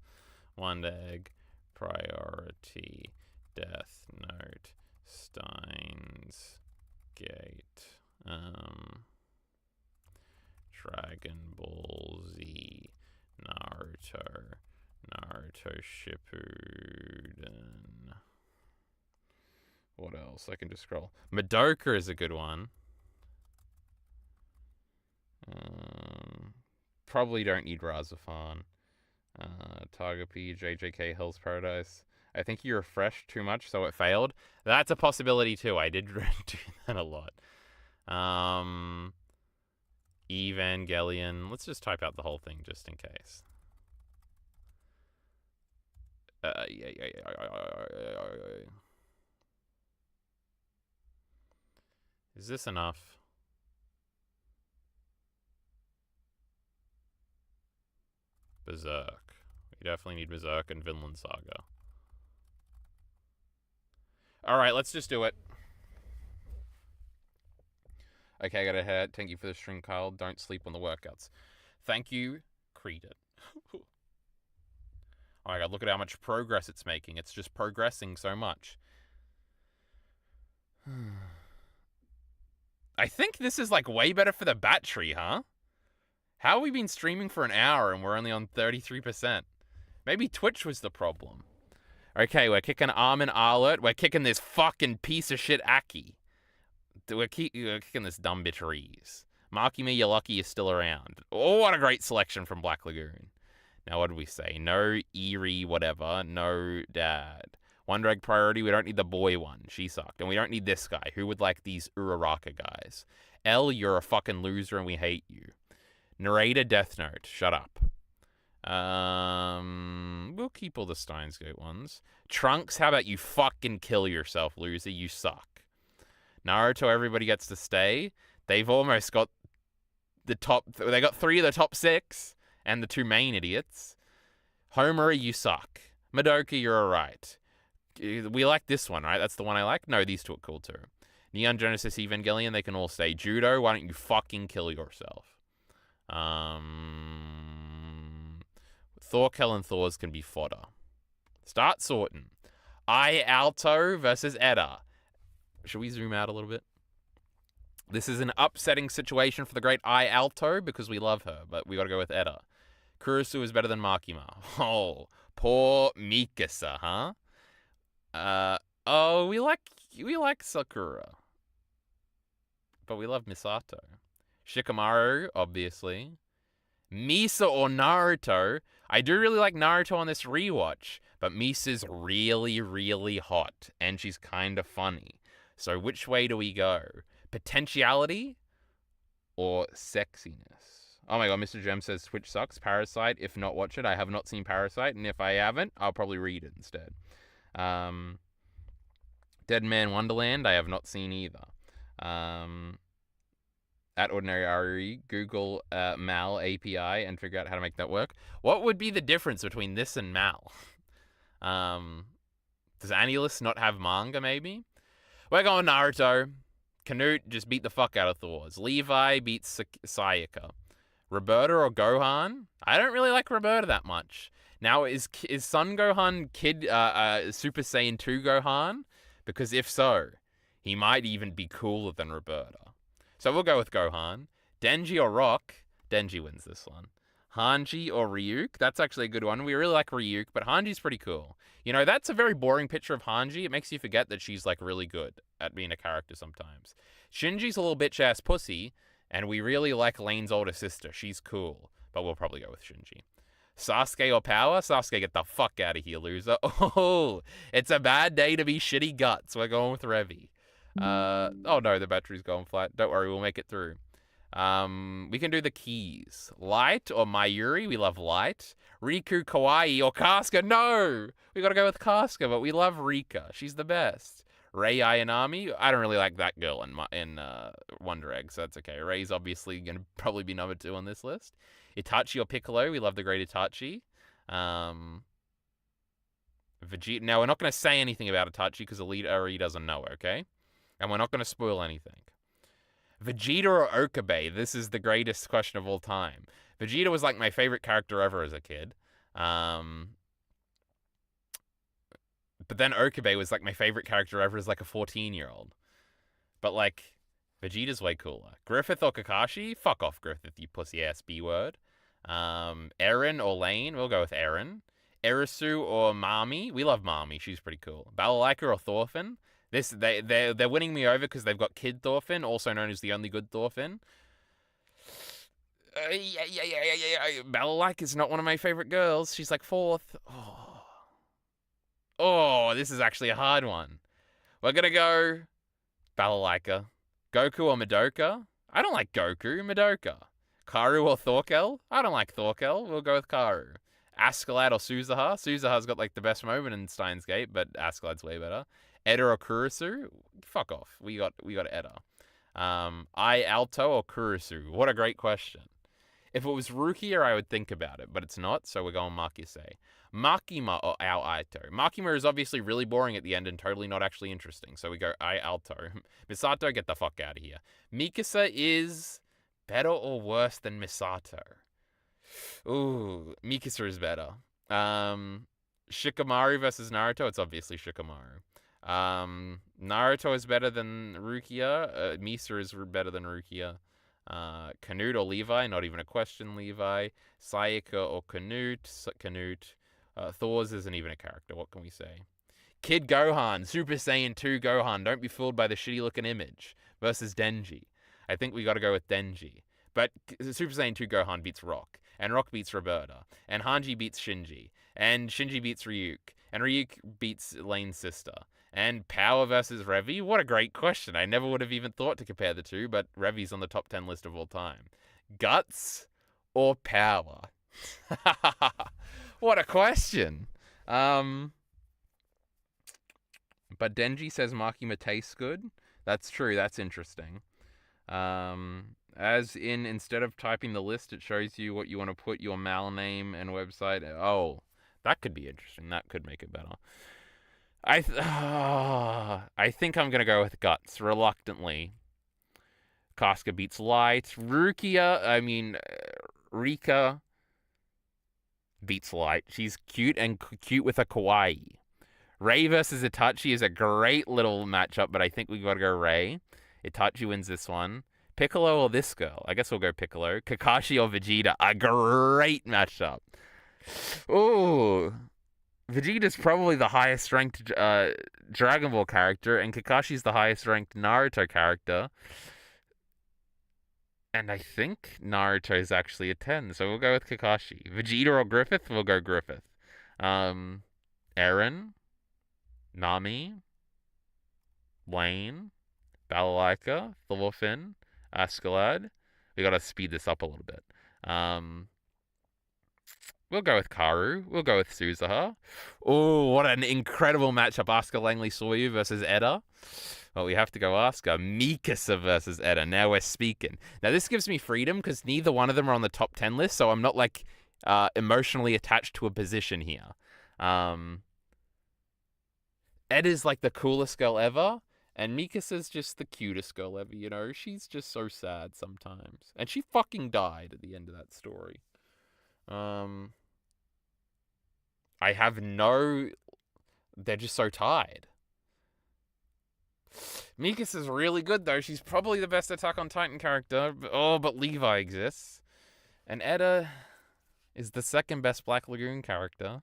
Wonder Egg Priority. Death Note. Steins Gate. Dragon Ball Z. Naruto Shippuden. What else? I can just scroll. Madoka is a good one. Probably don't need Razafan. Togepi, JJK, Hell's Paradise. I think you refreshed too much, so it failed. That's a possibility too. I did do that a lot. Evangelion. Let's just type out the whole thing just in case. Is this enough? Berserk. We definitely need Berserk and Vinland Saga. Alright, let's just do it. Okay, I gotta head. Thank you for the stream, Kyle. Don't sleep on the workouts. Thank you, Creedit. Oh my god, look at how much progress it's making. It's just progressing so much. I think this is like way better for the battery, huh? How have we been streaming for an hour and we're only on 33%? Maybe Twitch was the problem. Okay, we're kicking Armin Arlert. We're kicking this fucking piece of shit Aki. We're kicking this dumb bitch Reese. Marky me, you're lucky you're still around. Oh, what a great selection from Black Lagoon. Now, what did we say? No Eerie whatever. No dad. Wonder Egg priority, we don't need the boy one. She sucked. And we don't need this guy. Who would like these Uraraka guys? L, you're a fucking loser and we hate you. Narrator, Death Note. Shut up. We'll keep all the Steins Gate ones. Trunks, how about you fucking kill yourself, loser? You suck. Naruto, everybody gets to stay. They've almost got the top... They got 3 of the top 6 and the 2 main idiots. Homura, you suck. Madoka, you're alright. We like this one, right? That's the one I like? No, these 2 are cool too. Neon Genesis Evangelion, they can all stay. Judo, why don't you fucking kill yourself? Thorkel and Thors can be fodder. Start sorting. I Alto versus Edda. Should we zoom out a little bit? This is an upsetting situation for the great I Alto because we love her, but we gotta go with Edda. Kurisu is better than Makima. Oh, poor Mikasa, huh? Oh, we like Sakura. But we love Misato. Shikamaru, obviously. Misa or Naruto. I do really like Naruto on this rewatch, but Misa's really, really hot, and she's kind of funny. So which way do we go? Potentiality or sexiness? Oh my god, Mr. Gem says Switch sucks. Parasite, if not, watch it. I have not seen Parasite, and if I haven't, I'll probably read it instead. Dead Man Wonderland, I have not seen either. At Ordinary RE, Google Mal API and figure out how to make that work. What would be the difference between this and Mal? Does Annulus not have manga, maybe? We're going Naruto. Canute just beat the fuck out of Thors. Levi beats Sayaka. Roberta or Gohan? I don't really like Roberta that much. Now, is Son Gohan Kid Super Saiyan 2 Gohan? Because if so, he might even be cooler than Roberta. So we'll go with Gohan. Denji or Rock? Denji wins this one. Hanji or Ryuk? That's actually a good one. We really like Ryuk, but Hanji's pretty cool. You know, that's a very boring picture of Hanji. It makes you forget that she's, like, really good at being a character sometimes. Shinji's a little bitch-ass pussy, and we really like Lane's older sister. She's cool, but we'll probably go with Shinji. Sasuke or Power? Sasuke, get the fuck out of here, loser. Oh, it's a bad day to be shitty guts. We're going with Revy. Oh no, the battery's going flat. Don't worry, we'll make it through. We can do the keys. Light or Mayuri? We love Light. Riku, Kawaii, or Kasuga? No! We gotta go with Kasuga, but we love Rika. She's the best. Rei Ayanami? I don't really like that girl in Wonder Egg, so that's okay. Rei's obviously gonna probably be number 2 on this list. Itachi or Piccolo? We love the great Itachi. Vegeta. Now, we're not gonna say anything about Itachi because Elite already doesn't know, okay? And we're not gonna spoil anything. Vegeta or Okabe? This is the greatest question of all time. Vegeta was like my favorite character ever as a kid. But then Okabe was like my favorite character ever as like a 14-year-old. But like, Vegeta's way cooler. Griffith or Kakashi? Fuck off, Griffith, you pussy-ass B-word. Eren or Lane? We'll go with Eren. Erisu or Mami? We love Mami. She's pretty cool. Balalaika or Thorfinn? They're winning me over because they've got Kid Thorfinn, also known as the only good Thorfinn. Balalaika is not one of my favorite girls. She's like 4th. Oh, this is actually a hard one. We're gonna go Balalaika. Goku or Madoka? I don't like Goku. Madoka. Karu or Thorkel? I don't like Thorkel. We'll go with Karu. Askeladd or Suzuha? Suzuha's got like the best moment in Steins Gate, but Askeladd's way better. Eda or Kurisu? Fuck off. We got Eda. I Alto or Kurisu? What a great question. If it was Rukia, I would think about it, but it's not, so we're going Makise. Makima or Ao Aito? Makima is obviously really boring at the end and totally not actually interesting, so we go I Alto. Misato, get the fuck out of here. Mikasa is better or worse than Misato? Ooh, Mikasa is better. Shikamaru versus Naruto? It's obviously Shikamaru. Naruto is better than Rukia. Misa is better than Rukia. Canute or Levi? Not even a question, Levi. Sayaka or Canute? Canute. Thors isn't even a character. What can we say? Kid Gohan, Super Saiyan 2 Gohan. Don't be fooled by the shitty looking image. Versus Denji. I think we gotta go with Denji. But Super Saiyan 2 Gohan beats Rock. And Rock beats Roberta. And Hanji beats Shinji. And Shinji beats Ryuk. And Ryuk beats Lane's sister. And Power versus Revy? What a great question. I never would have even thought to compare the two, but Revy's on the top 10 list of all time. Guts or Power? What a question. But Denji says Makima tastes good. That's true. That's interesting. As in, instead of typing the list, it shows you what you want to put, your mal name and website. Oh, that could be interesting. That could make it better. I think I'm going to go with Guts, reluctantly. Casca beats Light. Rika beats Light. She's cute and cute with a kawaii. Ray versus Itachi is a great little matchup, but I think we got to go Ray. Itachi wins this one. Piccolo or this girl? I guess we'll go Piccolo. Kakashi or Vegeta? A great matchup. Ooh. Vegeta's probably the highest ranked Dragon Ball character, and Kakashi's the highest ranked Naruto character. And I think Naruto's actually a 10, so we'll go with Kakashi. Vegeta or Griffith? We'll go Griffith. Eren, Nami, Lane, Balalaika, Thorfinn, Askeladd. We gotta speed this up a little bit. We'll go with Karu. We'll go with Suzuha. Oh, what an incredible matchup. Asuka Langley Soyu versus Eda. Well, we have to go Asuka. Mikasa versus Eda. Now we're speaking. Now, this gives me freedom because neither one of them are on the top 10 list, so I'm not, emotionally attached to a position here. Eda's, the coolest girl ever, and Mikasa's just the cutest girl ever, you know? She's just so sad sometimes. And she fucking died at the end of that story. I have no... They're just so tied. Mikasa's really good, though. She's probably the best Attack on Titan character. But Levi exists. And Eda is the second best Black Lagoon character.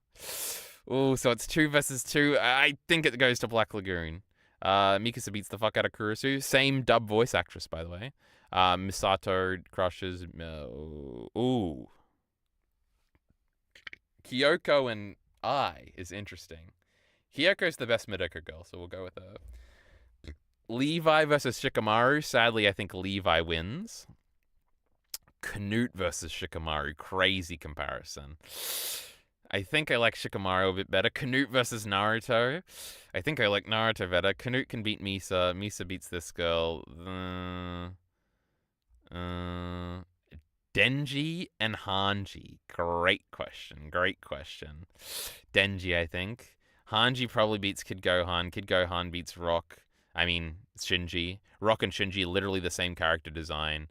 Oh, so it's 2 versus 2. I think it goes to Black Lagoon. Mikasa beats the fuck out of Kurisu. Same dub voice actress, by the way. Misato crushes... Ooh. Kyoko and Ai is interesting. Kyoko's the best Midoko girl, so we'll go with her. Levi versus Shikamaru. Sadly, I think Levi wins. Canute versus Shikamaru. Crazy comparison. I think I like Shikamaru a bit better. Canute versus Naruto. I think I like Naruto better. Canute can beat Misa. Misa beats this girl. Denji and Hanji. Great question. Denji, I think. Hanji probably beats Kid Gohan. Kid Gohan beats Shinji. Rock and Shinji, literally the same character design.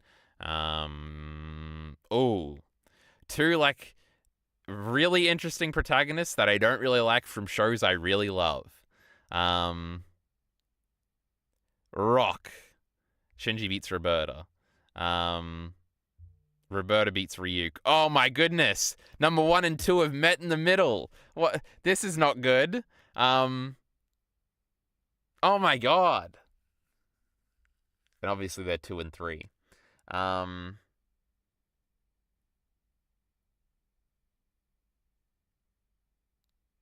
Two, really interesting protagonists that I don't really like from shows I really love. Rock. Shinji beats Roberta. Roberta beats Ryuk. Oh my goodness. Number 1 and 2 have met in the middle. What? This is not good. Oh my god. And obviously they're 2 and 3.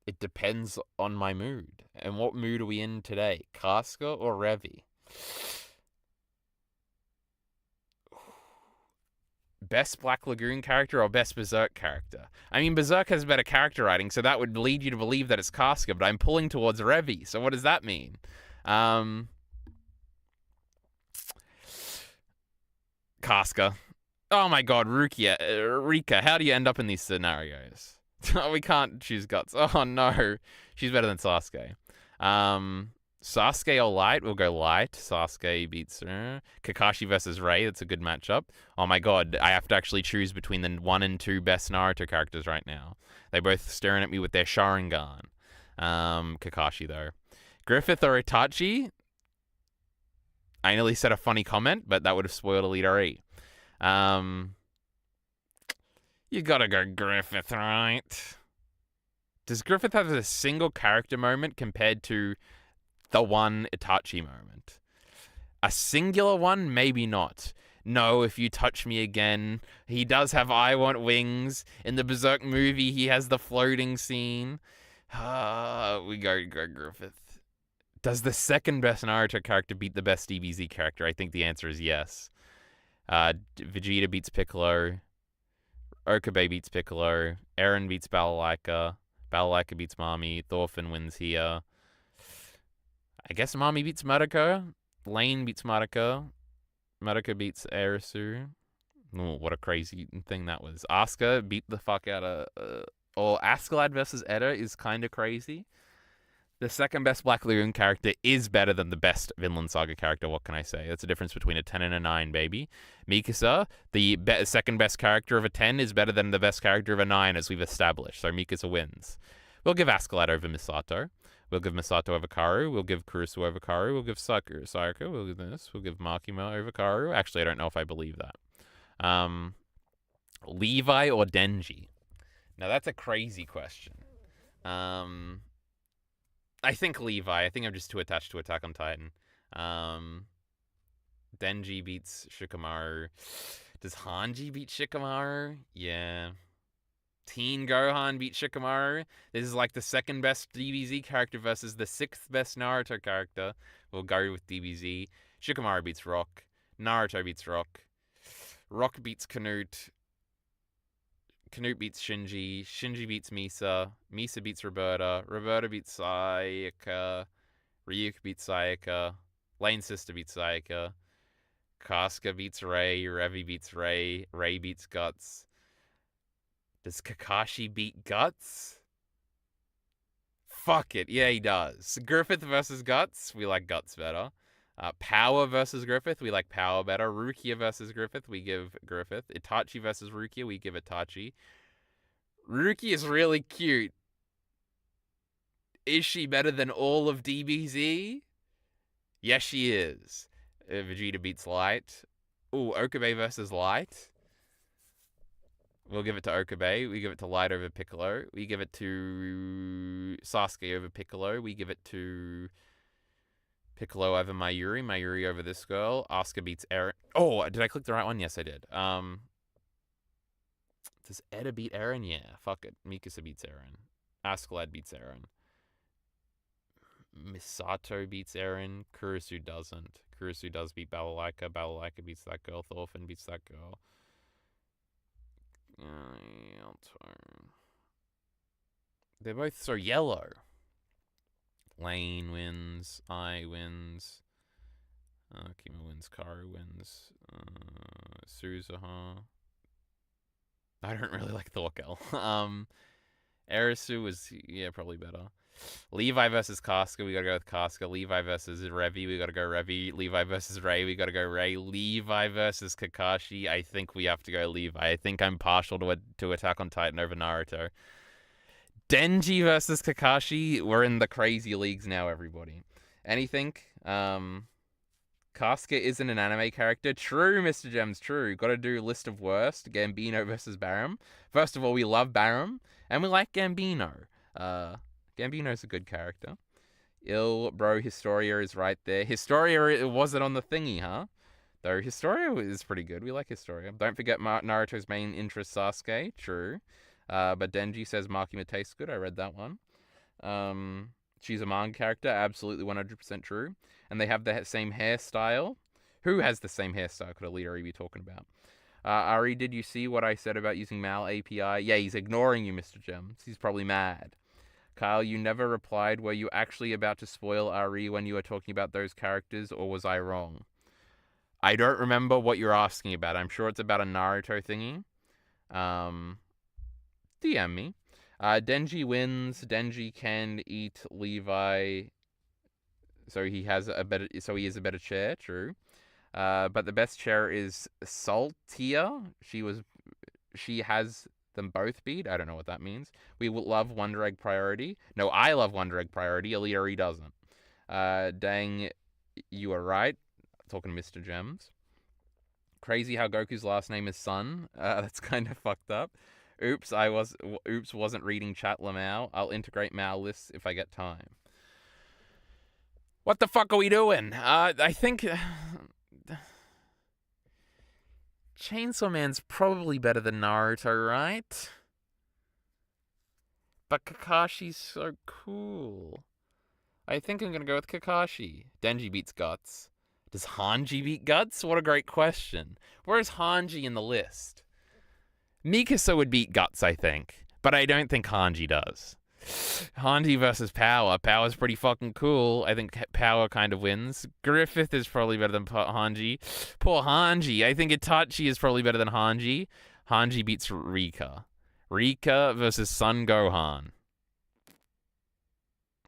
It depends on my mood. And what mood are we in today? Casca or Revy? Best Black Lagoon character or best Berserk character? Berserk has better character writing, so that would lead you to believe that it's Casca, but I'm pulling towards Revy, so what does that mean? Casca. Oh my god, Rika, how do you end up in these scenarios? We can't choose Guts. Oh no, she's better than Sasuke. Sasuke or Light? We'll go Light. Sasuke beats her. Kakashi versus Ray. That's a good matchup. Oh my god, I have to actually choose between the 1 and 2 best Naruto characters right now. They both staring at me with their Sharingan. Kakashi, though. Griffith or Itachi? I nearly said a funny comment, but that would have spoiled Elite RE. You gotta go Griffith, right? Does Griffith have a single character moment compared to the one Itachi moment? A singular one? Maybe not. No, if you touch me again. He does have I Want Wings. In the Berserk movie, he has the floating scene. We go Greg Griffith. Does the second best Naruto character beat the best DBZ character? I think the answer is yes. Vegeta beats Piccolo. Okabe beats Piccolo. Eren beats Balalaika. Balalaika beats Mami. Thorfinn wins here. I guess Mami beats Madoka. Lane beats Madoka. Madoka beats Arisu. Oh, what a crazy thing that was. Asuka beat the fuck out of... or Askeladd versus Eda is kind of crazy. The second best Black Lagoon character is better than the best Vinland Saga character. What can I say? That's a difference between a 10 and a 9, baby. Mikasa, the second best character of a 10, is better than the best character of a 9, as we've established. So Mikasa wins. We'll give Askeladd over Misato. We'll give Misato over Karu. We'll give Kurusu over Karu. We'll give Sayaka. We'll give this. We'll give Makima over Karu. Actually, I don't know if I believe that. Levi or Denji? Now, that's a crazy question. I think Levi. I think I'm just too attached to Attack on Titan. Denji beats Shikamaru. Does Hanji beat Shikamaru? Yeah. Teen Gohan beat Shikamaru. This is like the second best DBZ character versus the sixth best Naruto character. We'll go with DBZ. Shikamaru beats Rock. Naruto beats Rock. Rock beats Canute. Canute beats Shinji. Shinji beats Misa. Misa beats Roberta. Roberta beats Sayaka. Ryuk beats Sayaka. Lane's sister beats Sayaka. Casca beats Ray. Revi beats Ray. Ray beats Guts. Does Kakashi beat Guts? Fuck it. Yeah, he does. Griffith versus Guts. We like Guts better. Power versus Griffith. We like Power better. Rukia versus Griffith. We give Griffith. Itachi versus Rukia. We give Itachi. Rukia is really cute. Is she better than all of DBZ? Yes, she is. Vegeta beats Light. Ooh, Okabe versus Light. We'll give it to Okabe. We give it to Light over Piccolo. We give it to Sasuke over Piccolo. We give it to Piccolo over Mayuri. Mayuri over this girl. Asuka beats Eren. Oh, did I click the right one? Yes, I did. Does Eda beat Eren? Yeah, fuck it. Mikasa beats Eren. Askeladd beats Eren. Misato beats Eren. Kurusu doesn't. Kurusu does beat Balalaika. Balalaika beats that girl. Thorfinn beats that girl. They're both so yellow. Lane wins. I wins. Kima wins. Karu wins. Suzuha. I don't really like Thorkel. Arisu was, yeah, probably better. Levi versus Casca, we gotta go with Casca. Levi versus Revi, we gotta go Revi. Levi versus Ray, we gotta go Ray. Levi versus Kakashi, I think we have to go Levi. I think I'm partial to Attack on Titan over Naruto. Denji versus Kakashi, we're in the crazy leagues now, everybody. Anything? Casca isn't an anime character. True, Mr. Gems, true. Gotta do list of worst. Gambino versus Barham. First of all, we love Barham, and we like Gambino. Gambino's a good character. Historia is right there. Historia wasn't on the thingy, huh? Though Historia is pretty good. We like Historia. Don't forget Naruto's main interest, Sasuke. True. But Denji says Makima tastes good. I read that one. She's a manga character. Absolutely 100% true. And they have the same hairstyle. Who has the same hairstyle? Could Alita be talking about? Ari, did you see what I said about using Mal API? Yeah, he's ignoring you, Mr. Gems. He's probably mad. Kyle, you never replied. Were you actually about to spoil Ari when you were talking about those characters, or was I wrong? I don't remember what you're asking about. I'm sure it's about a Naruto thingy. DM me. Denji wins. Denji can eat Levi, so he is a better chair. True. But the best chair is Saltia. She has them both beat. I don't know what that means. We will love Wonder Egg Priority. No, I love Wonder Egg Priority. Aliri doesn't. Dang, you are right. Talking to Mr. Gems. Crazy how Goku's last name is Sun. That's kind of fucked up. Oops, wasn't reading chat Lamau. I'll integrate Mao lists if I get time. What the fuck are we doing? I think Chainsaw Man's probably better than Naruto, right? But Kakashi's so cool. I think I'm going to go with Kakashi. Denji beats Guts. Does Hanji beat Guts? What a great question. Where's Hanji in the list? Mikasa would beat Guts, I think. But I don't think Hanji does. Hanji versus Power. Power's pretty fucking cool. I think Power kind of wins. Griffith is probably better than Hanji. Poor Hanji. I think Itachi is probably better than Hanji. Hanji beats Rika. Rika versus Son Gohan.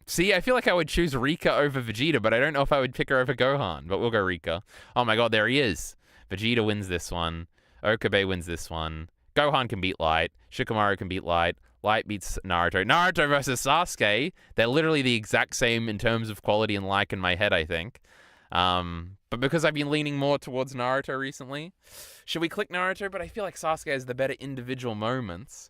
See, I feel like I would choose Rika over Vegeta, but I don't know if I would pick her over Gohan. But we'll go Rika. Oh my god, there he is. Vegeta wins this one. Okabe wins this one. Gohan can beat Light. Shikamaru can beat Light. Light beats Naruto. Naruto versus Sasuke. They're literally the exact same in terms of quality and like in my head, I think. But because I've been leaning more towards Naruto recently, should we click Naruto? But I feel like Sasuke has the better individual moments.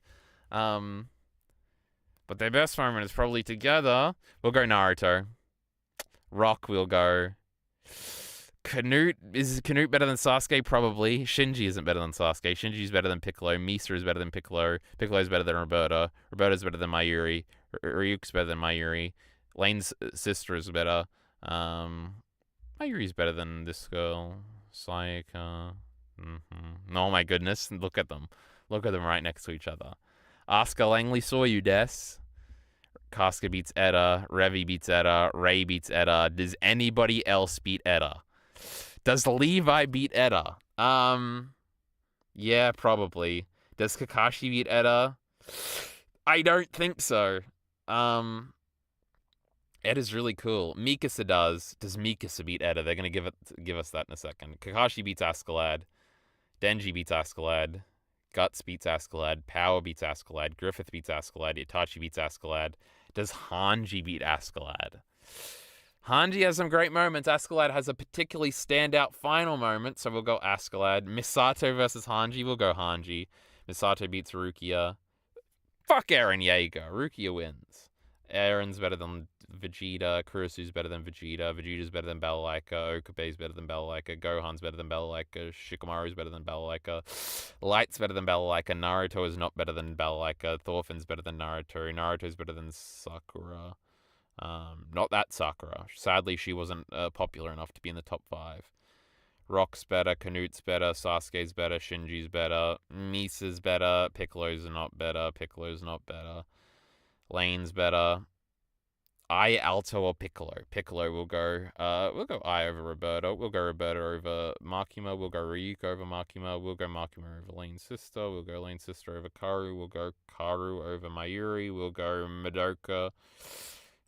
But their best moment is probably together. We'll go Naruto. Rock will go. Canute. Is Canute better than Sasuke? Probably. Shinji isn't better than Sasuke. Shinji's better than Piccolo. Misa is better than Piccolo. Piccolo's better than Roberta. Roberta's better than Mayuri. Ryuki's better than Mayuri. Lane's sister is better. Mayuri's better than this girl. Sayaka. Oh my goodness. Look at them. Look at them right next to each other. Asuka Langley saw you, Des. Casca beats Eda. Revi beats Eda. Ray beats Eda. Does anybody else beat Eda? Does Levi beat Eda? Yeah, probably. Does Kakashi beat Eda? I don't think so. Eda's really cool. Mikasa does. Does Mikasa beat Eda? They're gonna give us that in a second. Kakashi beats Askeladd. Denji beats Askeladd. Guts beats Askeladd. Power beats Askeladd. Griffith beats Askeladd. Itachi beats Askeladd. Does Hanji beat Askeladd? Hanji has some great moments. Askeladd has a particularly standout final moment, so we'll go Askeladd. Misato versus Hanji, we'll go Hanji. Misato beats Rukia. Fuck Eren Yeager. Rukia wins. Eren's better than Vegeta. Kurisu's better than Vegeta. Vegeta's better than Balalaika. Okabe's better than Balalaika. Gohan's better than Balalaika. Shikamaru's better than Balalaika. Light's better than Balalaika. Naruto is not better than Balalaika. Thorfinn's better than Naruto. Naruto's better than Sakura. Not that Sakura. Sadly, she wasn't popular enough to be in the top 5. Rock's better. Canute's better. Sasuke's better. Shinji's better. Misa's better. Piccolo's not better. Piccolo's not better. Lane's better. I, Alto, or Piccolo? Piccolo will go. We'll go I over Roberta. We'll go Roberta over Makima. We'll go Ryuko over Makima. We'll go Makima over Lane's sister. We'll go Lane's sister over Karu. We'll go Karu over Mayuri. We'll go Madoka.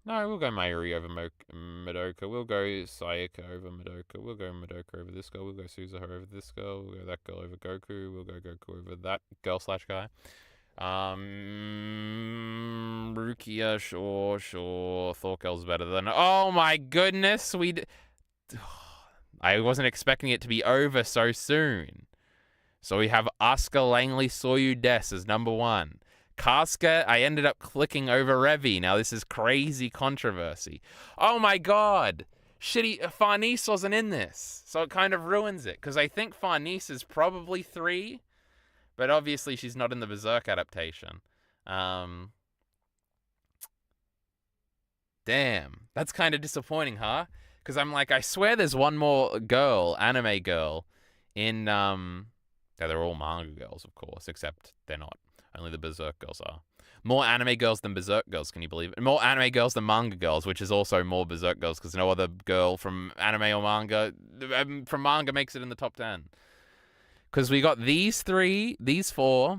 No, we'll go Mayuri over Madoka. We'll go Sayaka over Madoka. We'll go Madoka over this girl. We'll go Suzuha over this girl. We'll go that girl over Goku. We'll go Goku over that girl/guy. Rukia, sure. Thorkel's better than. Oh my goodness, I wasn't expecting it to be over so soon. So we have Asuka Langley Soryu Des as number 1. Casca, I ended up clicking over Revi. Now this is crazy controversy. Oh my god, shitty. Farnese wasn't in this, so it kind of ruins it because I think Farnese is probably 3. But obviously she's not in the Berserk adaptation. Damn. That's kind of disappointing, huh? Because I'm like, I swear there's one more girl, anime girl, in... Yeah, they're all manga girls, of course, except they're not. Only the Berserk girls are. More anime girls than Berserk girls, can you believe it? More anime girls than manga girls, which is also more Berserk girls, because no other girl from anime or manga... From manga makes it in the top 10. Because we got these 4,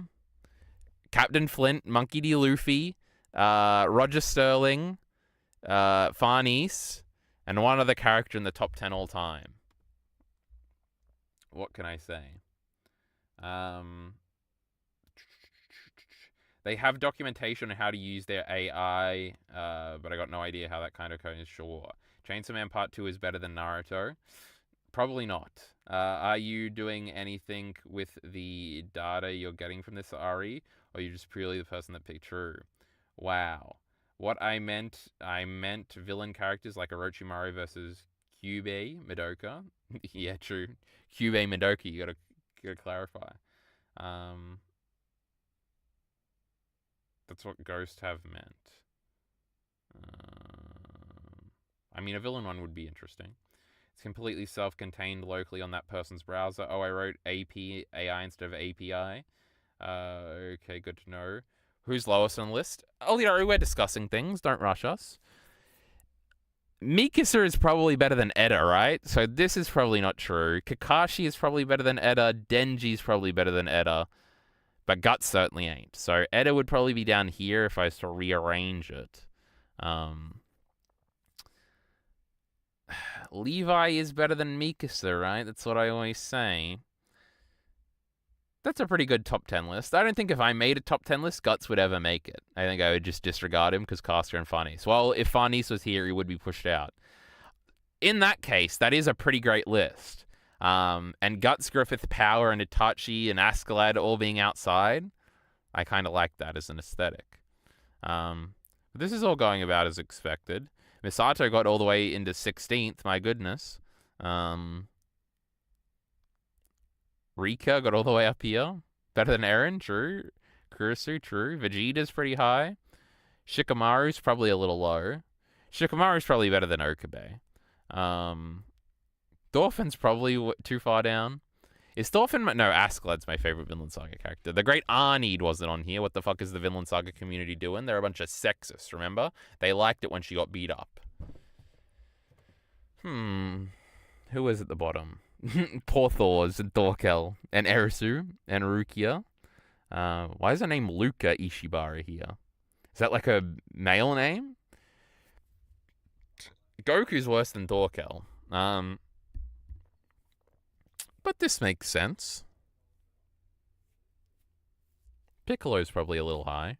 Captain Flint, Monkey D. Luffy, Roger Sterling, Farnese, and one other character in the top 10 all time. What can I say? They have documentation on how to use their AI, but I got no idea how that kind of code is. Sure. Chainsaw Man Part 2 is better than Naruto. Probably not. Are you doing anything with the data you're getting from this, Ari? Or are you just purely the person that picked True? Wow. What I meant villain characters like Orochimaru versus Kyubey Madoka. Yeah, true. Kyubey Madoka, you gotta clarify. That's what ghost have meant. I mean, a villain one would be interesting. It's completely self-contained locally on that person's browser. Oh, I wrote API instead of API. Okay, good to know. Who's lowest on the list? Oliari, we're discussing things. Don't rush us. Mikasa is probably better than Eda, right? So this is probably not true. Kakashi is probably better than Eda. Denji is probably better than Eda. But Guts certainly ain't. So Eda would probably be down here if I was to rearrange it. Levi is better than Mikasa, right? That's what I always say. That's a pretty good top 10 list. I don't think if I made a top 10 list, Guts would ever make it. I think I would just disregard him because Casca and Farnese. Well, if Farnese was here, he would be pushed out. In that case, that is a pretty great list. And Guts, Griffith, Power, and Itachi, and Askeladd all being outside, I kind of like that as an aesthetic. This is all going about as expected. Misato got all the way into 16th, my goodness. Rika got all the way up here. Better than Eren, true. Kurisu, true. Vegeta's pretty high. Shikamaru's probably a little low. Shikamaru's probably better than Okabe. Thorfinn's probably too far down. Is Thorfinn... No, Askeladd's my favorite Vinland Saga character. The Great Arnid wasn't on here. What the fuck is the Vinland Saga community doing? They're a bunch of sexists, remember? They liked it when she got beat up. Who is at the bottom? Porthos and Thorkel and Erisu and Rukia. Why is her name Luca Ishibara here? Is that like a male name? Goku's worse than Thorkel. But this makes sense. Piccolo's probably a little high.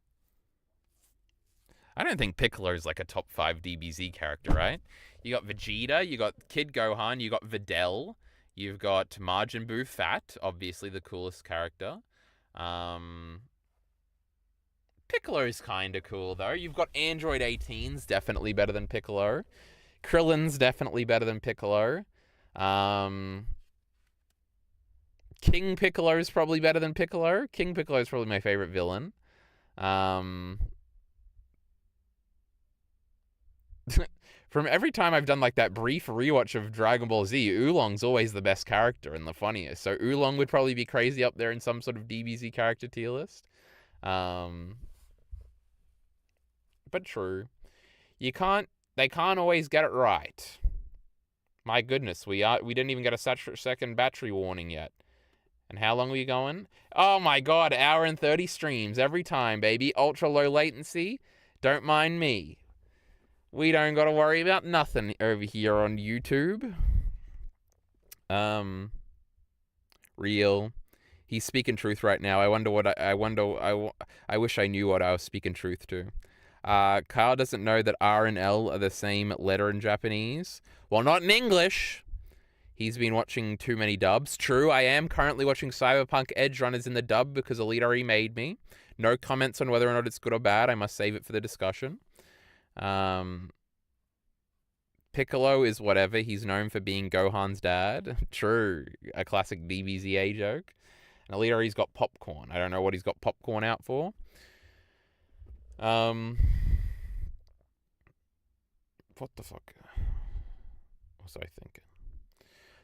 I don't think Piccolo's like a top 5 DBZ character, right? You got Vegeta, you got Kid Gohan, you got Videl, you've got Majin Buu Fat, obviously the coolest character. Piccolo's kind of cool, though. You've got Android 18's definitely better than Piccolo. Krillin's definitely better than Piccolo. King Piccolo's probably better than Piccolo. King Piccolo's probably my favorite villain. From every time I've done like that brief rewatch of Dragon Ball Z, Oolong's always the best character and the funniest. So Oolong would probably be crazy up there in some sort of DBZ character tier list. But true. They can't always get it right. My goodness, we didn't even get a second battery warning yet. And how long were you going? Oh my god, hour and 30 streams every time, baby. Ultra low latency. Don't mind me. We don't got to worry about nothing over here on YouTube. Real. He's speaking truth right now. I wish I knew what I was speaking truth to. Kyle doesn't know that R and L are the same letter in Japanese. Well, not in English. He's been watching too many dubs. True, I am currently watching Cyberpunk Edge Runners in the dub because Alita remade me. No comments on whether or not it's good or bad. I must save it for the discussion. Piccolo is whatever. He's known for being Gohan's dad. True, a classic DBZA joke. And Alita, he's got popcorn. I don't know what he's got popcorn out for. What the fuck was I thinking?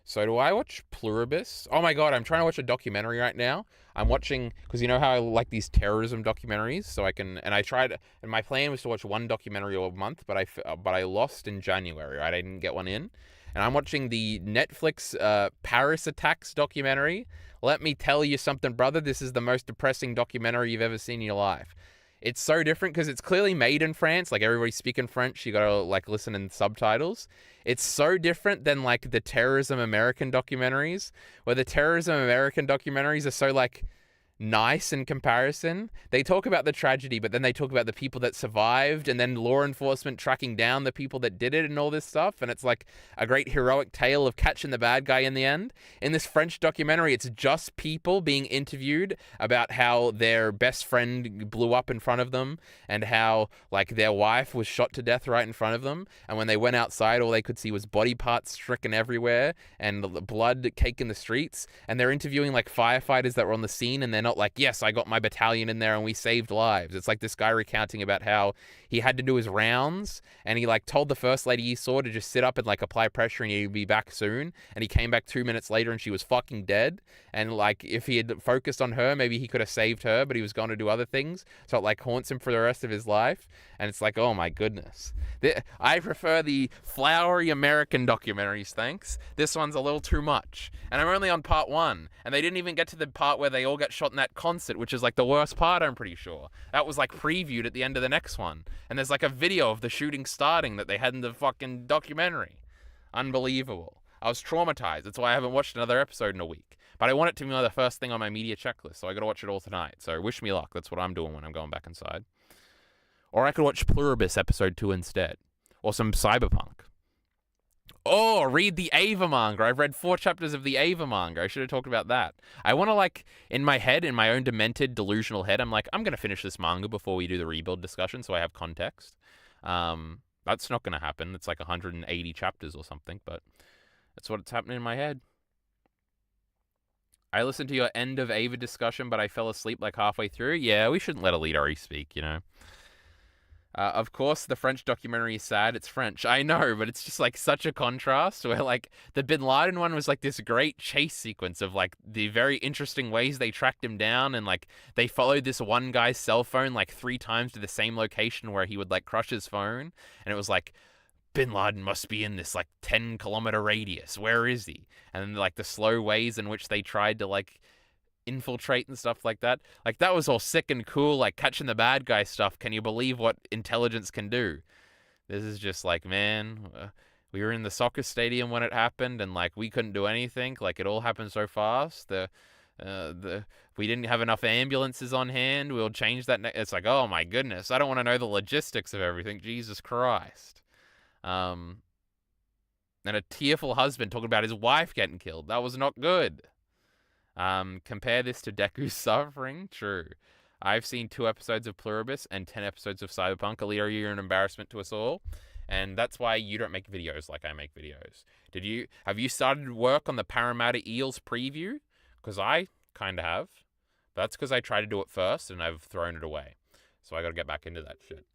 So do I watch Pluribus? Oh my god, I'm trying to watch a documentary right now. I'm watching, because you know how I like these terrorism documentaries, so I can, and I tried, and my plan was to watch one documentary a month, but I lost in January, right? I didn't get one in. And I'm watching the Netflix Paris Attacks documentary. Let me tell you something, brother. This is the most depressing documentary you've ever seen in your life. It's so different because it's clearly made in France. Like, everybody's speaking French. You gotta, like, listen in subtitles. It's so different than, like, the Terrorism American documentaries, where the Terrorism American documentaries are so, like, nice in comparison. They talk about the tragedy, but then they talk about the people that survived, and then law enforcement tracking down the people that did it and all this stuff. And it's like a great heroic tale of catching the bad guy in the end. In this French documentary, it's just people being interviewed about how their best friend blew up in front of them, and how, like, their wife was shot to death right in front of them. And when they went outside, all they could see was body parts stricken everywhere and blood cake in the streets. And they're interviewing, like, firefighters that were on the scene, and then not like, yes, I got my battalion in there and we saved lives. It's like this guy recounting about how he had to do his rounds and he like told the first lady he saw to just sit up and like apply pressure and he'd be back soon. And he came back 2 minutes later and she was fucking dead. And like if he had focused on her, maybe he could have saved her, but he was going to do other things. So it like haunts him for the rest of his life. And it's like, oh my goodness. I prefer the flowery American documentaries, thanks. This one's a little too much. And I'm only on part 1. And they didn't even get to the part where they all get shot in that concert, which is like the worst part, I'm pretty sure. That was like previewed at the end of the next one. And there's like a video of the shooting starting that they had in the fucking documentary. Unbelievable. I was traumatized. That's why I haven't watched another episode in a week. But I want it to be the first thing on my media checklist, so I gotta watch it all tonight. So wish me luck. That's what I'm doing when I'm going back inside. Or I could watch Pluribus episode 2 instead. Or some Cyberpunk. Oh, read the Ava manga. I've read 4 chapters of the Ava manga. I should have talked about that. I want to, like, in my head, in my own demented, delusional head, I'm like, I'm going to finish this manga before we do the rebuild discussion so I have context. That's not going to happen. It's like 180 chapters or something, but that's what's happening in my head. I listened to your end of Ava discussion, but I fell asleep like halfway through. Yeah, we shouldn't let a leader speak, you know. Of course, the French documentary is sad. It's French. I know, but it's just like such a contrast where like the Bin Laden one was like this great chase sequence of like the very interesting ways they tracked him down. And like they followed this one guy's cell phone like 3 times to the same location where he would like crush his phone. And it was like, Bin Laden must be in this like 10-kilometer radius. Where is he? And then like the slow ways in which they tried to like infiltrate and stuff like that. Like that was all sick and cool, like catching the bad guy stuff. Can you believe what intelligence can do? This is just like, man, we were in the soccer stadium when it happened and like we couldn't do anything. Like it all happened so fast. We didn't have enough ambulances on hand. We'll change that. It's like, oh my goodness, I don't want to know the logistics of everything. Jesus Christ. And a tearful husband talking about his wife getting killed. That was not good. Compare this to Deku's suffering. True. I've seen 2 episodes of Pluribus and 10 episodes of Cyberpunk. Alira, you're an embarrassment to us all. And that's why you don't make videos like I make videos. Have you started work on the Parramatta Eels preview? Because I kind of have. But that's because I tried to do it first and I've thrown it away. So I got to get back into that shit.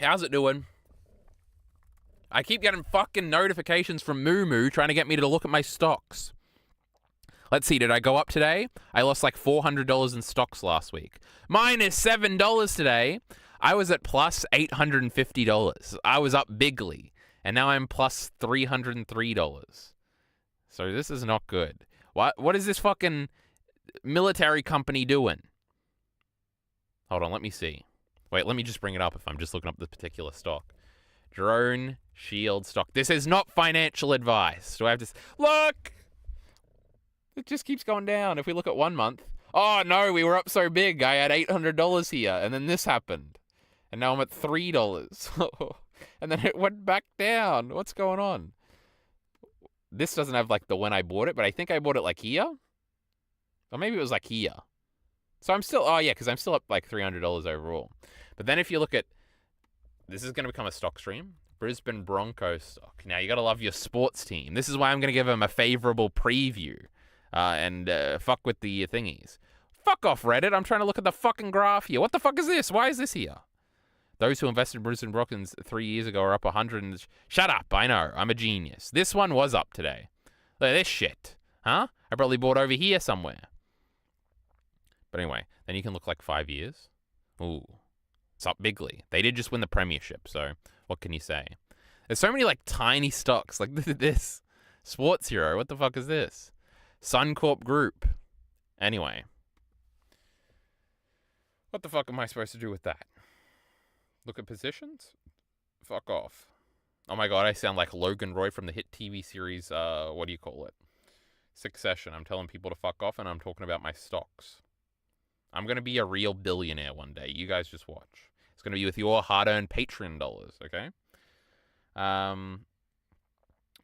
How's it doing? I keep getting fucking notifications from Moo trying to get me to look at my stocks. Let's see, did I go up today? I lost like $400 in stocks last week. Minus $7 today. I was at plus $850. I was up bigly. And now I'm plus $303. So this is not good. What is this fucking military company doing? Hold on, let me see. Wait, let me just bring it up if I'm just looking up this particular stock. Drone Shield stock. This is not financial advice. Do I have to... Look! It just keeps going down. If we look at 1 month... Oh, no, we were up so big. I had $800 here, and then this happened. And now I'm at $3. And then it went back down. What's going on? This doesn't have, like, the when I bought it, but I think I bought it, like, here? Or maybe it was, like, here. So I'm still... Oh, yeah, because I'm still up, like, $300 overall. But then if you look at... This is going to become a stock stream. Brisbane Broncos stock. Now, you got to love your sports team. This is why I'm going to give them a favorable preview. And fuck with the thingies. Fuck off, Reddit. I'm trying to look at the fucking graph here. What the fuck is this? Why is this here? Those who invested in Brisbane Broncos 3 years ago are up 100 and... Shut up. I know. I'm a genius. This one was up today. Look at this shit. Huh? I probably bought over here somewhere. But anyway, then you can look like 5 years. Ooh. It's up bigly. They did just win the premiership, so what can you say? There's so many, like, tiny stocks. Like, this. Sports Hero. What the fuck is this? Suncorp Group. Anyway. What the fuck am I supposed to do with that? Look at positions? Fuck off. Oh my god, I sound like Logan Roy from the hit TV series, what do you call it? Succession. I'm telling people to fuck off and I'm talking about my stocks. I'm going to be a real billionaire one day. You guys just watch. It's going to be with your hard-earned Patreon dollars, okay?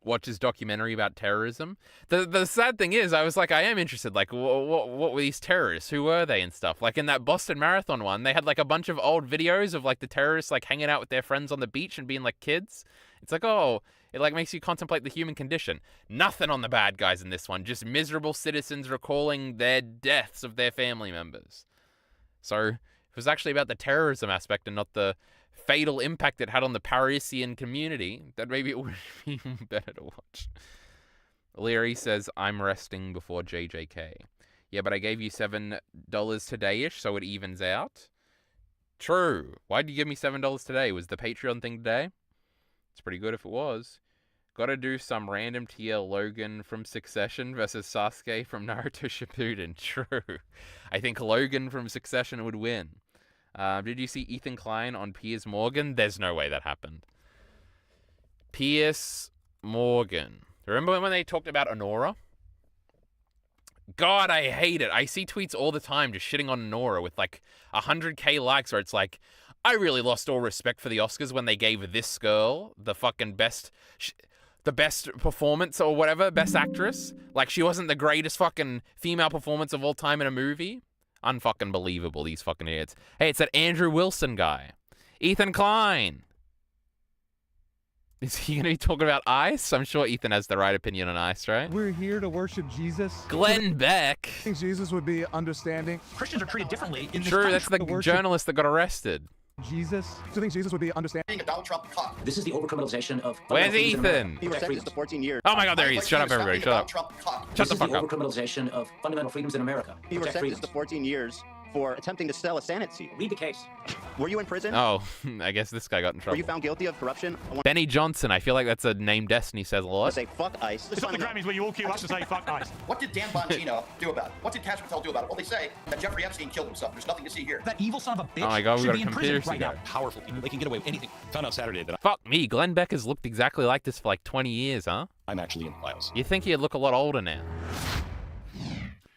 watch his documentary about terrorism. The sad thing is, I was like, I am interested. Like, what were these terrorists? Who were they and stuff? Like in that Boston Marathon one, they had like a bunch of old videos of like the terrorists like hanging out with their friends on the beach and being like kids. It's like, oh, it like makes you contemplate the human condition. Nothing on the bad guys in this one. Just miserable citizens recalling their deaths of their family members. So it was actually about the terrorism aspect and not the fatal impact it had on the Parisian community, that maybe it would be better to watch. Leary says, I'm resting before JJK. Yeah, but I gave you $7 today-ish, so it evens out. True. Why'd you give me $7 today? Was the Patreon thing today? It's pretty good if it was. Gotta do some random tier Logan from Succession versus Sasuke from Naruto Shippuden. True. I think Logan from Succession would win. Did you see Ethan Klein on Piers Morgan? There's no way that happened. Piers Morgan. Remember when they talked about Honora? God, I hate it. I see tweets all the time just shitting on Honora with like 100k likes where it's like, I really lost all respect for the Oscars when they gave this girl the fucking best performance or whatever, best actress. Like she wasn't the greatest fucking female performance of all time in a movie. Unfucking believable, these fucking idiots. Hey, it's that Andrew Wilson guy. Ethan Klein. Is he going to be talking about ice? I'm sure Ethan has the right opinion on ice, right? We're here to worship Jesus. Glenn Beck. I think Jesus would be understanding. Christians are treated differently in this True, country. that's the journalist that got arrested. Jesus. Do you think Jesus would be understanding? Donald Trump caught. This is the overcriminalization of... Where's Ethan? He was sentenced to 14 years. Oh my god, there he is. Shut up, everybody. Shut up. Shut the fuck up. Overcriminalization of fundamental freedoms in America. He was sentenced to 14 years for attempting to sell a Senate seat. Read the case. Were you in prison? Oh, I guess this guy got in trouble. Were you found guilty of corruption? Benny Johnson. I feel like that's a name Destiny says a lot. Say fuck ICE. It's not the Grammys where you all queue up to say fuck ICE. What did Dan Bongino do about it? What did Cash Patel do about it? Well, they say that Jeffrey Epstein killed himself. There's nothing to see here. That evil son of a bitch Oh my god, we should got be a in prison conspiracy right now. guy. Powerful people. They can get away with anything. Found out Saturday that Fuck me, Glenn Beck has looked exactly like this for like 20 years, huh? I'm actually in the files. You think he'd look a lot older now?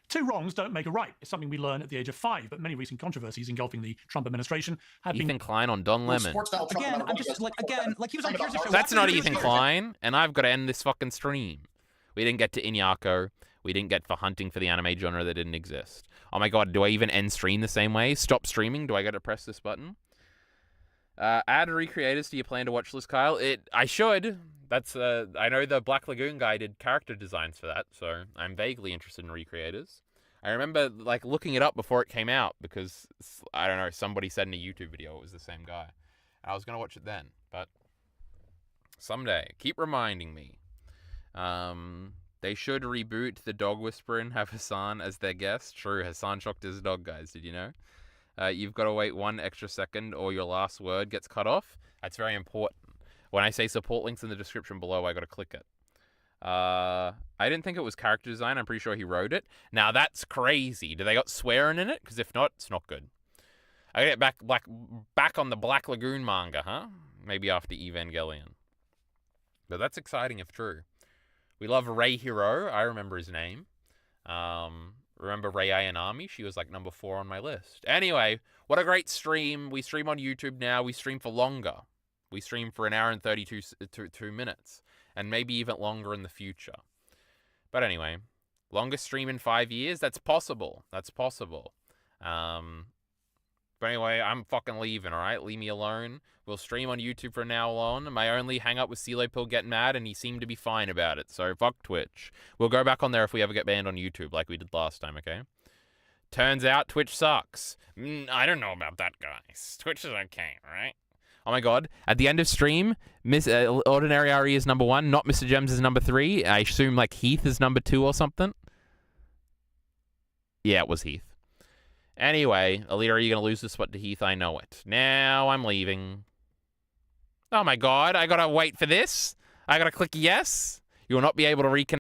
Two wrongs don't make a right. It's something we learn at the age of 5, but many recent controversies engulfing the Trump administration have Ethan been... Klein on Don Lemon. Again, I'm just like he was on Here's the Show. That's not Ethan Klein, and I've got to end this fucking stream. We didn't get to Inyako. We didn't get for hunting for the anime genre that didn't exist. Oh my god, do I even end stream the same way? Stop streaming? Do I got to press this button? Add recreators to your plan to watch list, Kyle. I should. That's I know the Black Lagoon guy did character designs for that, so I'm vaguely interested in recreators. I remember like looking it up before it came out because I don't know, somebody said in a YouTube video it was the same guy. I was gonna watch it then, but someday. Keep reminding me. They should reboot The Dog Whisperer and have Hassan as their guest. True, Hassan shocked his dog, guys. Did you know? You've got to wait 1 extra second or your last word gets cut off. That's very important. When I say support links in the description below, I got to click it. I didn't think it was character design. I'm pretty sure he wrote it. Now that's crazy. Do they got swearing in it? Because if not, it's not good. I get back on the Black Lagoon manga, huh? Maybe after Evangelion. But that's exciting if true. We love Rei Hiro. I remember his name. Remember Rei Ayanami? She was like number 4 on my list. Anyway, what a great stream. We stream on YouTube now. We stream for longer. We stream for 1 hour and 32 minutes. And maybe even longer in the future. But anyway, longest stream in 5 years? That's possible. That's possible. But anyway, I'm fucking leaving, alright? Leave me alone. We'll stream on YouTube from now on. My only hang-up was CeeLo Pill getting mad, and he seemed to be fine about it. So, fuck Twitch. We'll go back on there if we ever get banned on YouTube, like we did last time, okay? Turns out Twitch sucks. I don't know about that, guys. Twitch is okay, alright? Oh my god. At the end of stream, Ordinary RE is number 1, not Mr. Gems is number 3. I assume, like, Heath is number 2 or something. Yeah, it was Heath. Anyway, Alita, are you going to lose this spot to Heath? I know it. Now I'm leaving. Oh my god, I gotta wait for this? I gotta click yes? You will not be able to reconnect.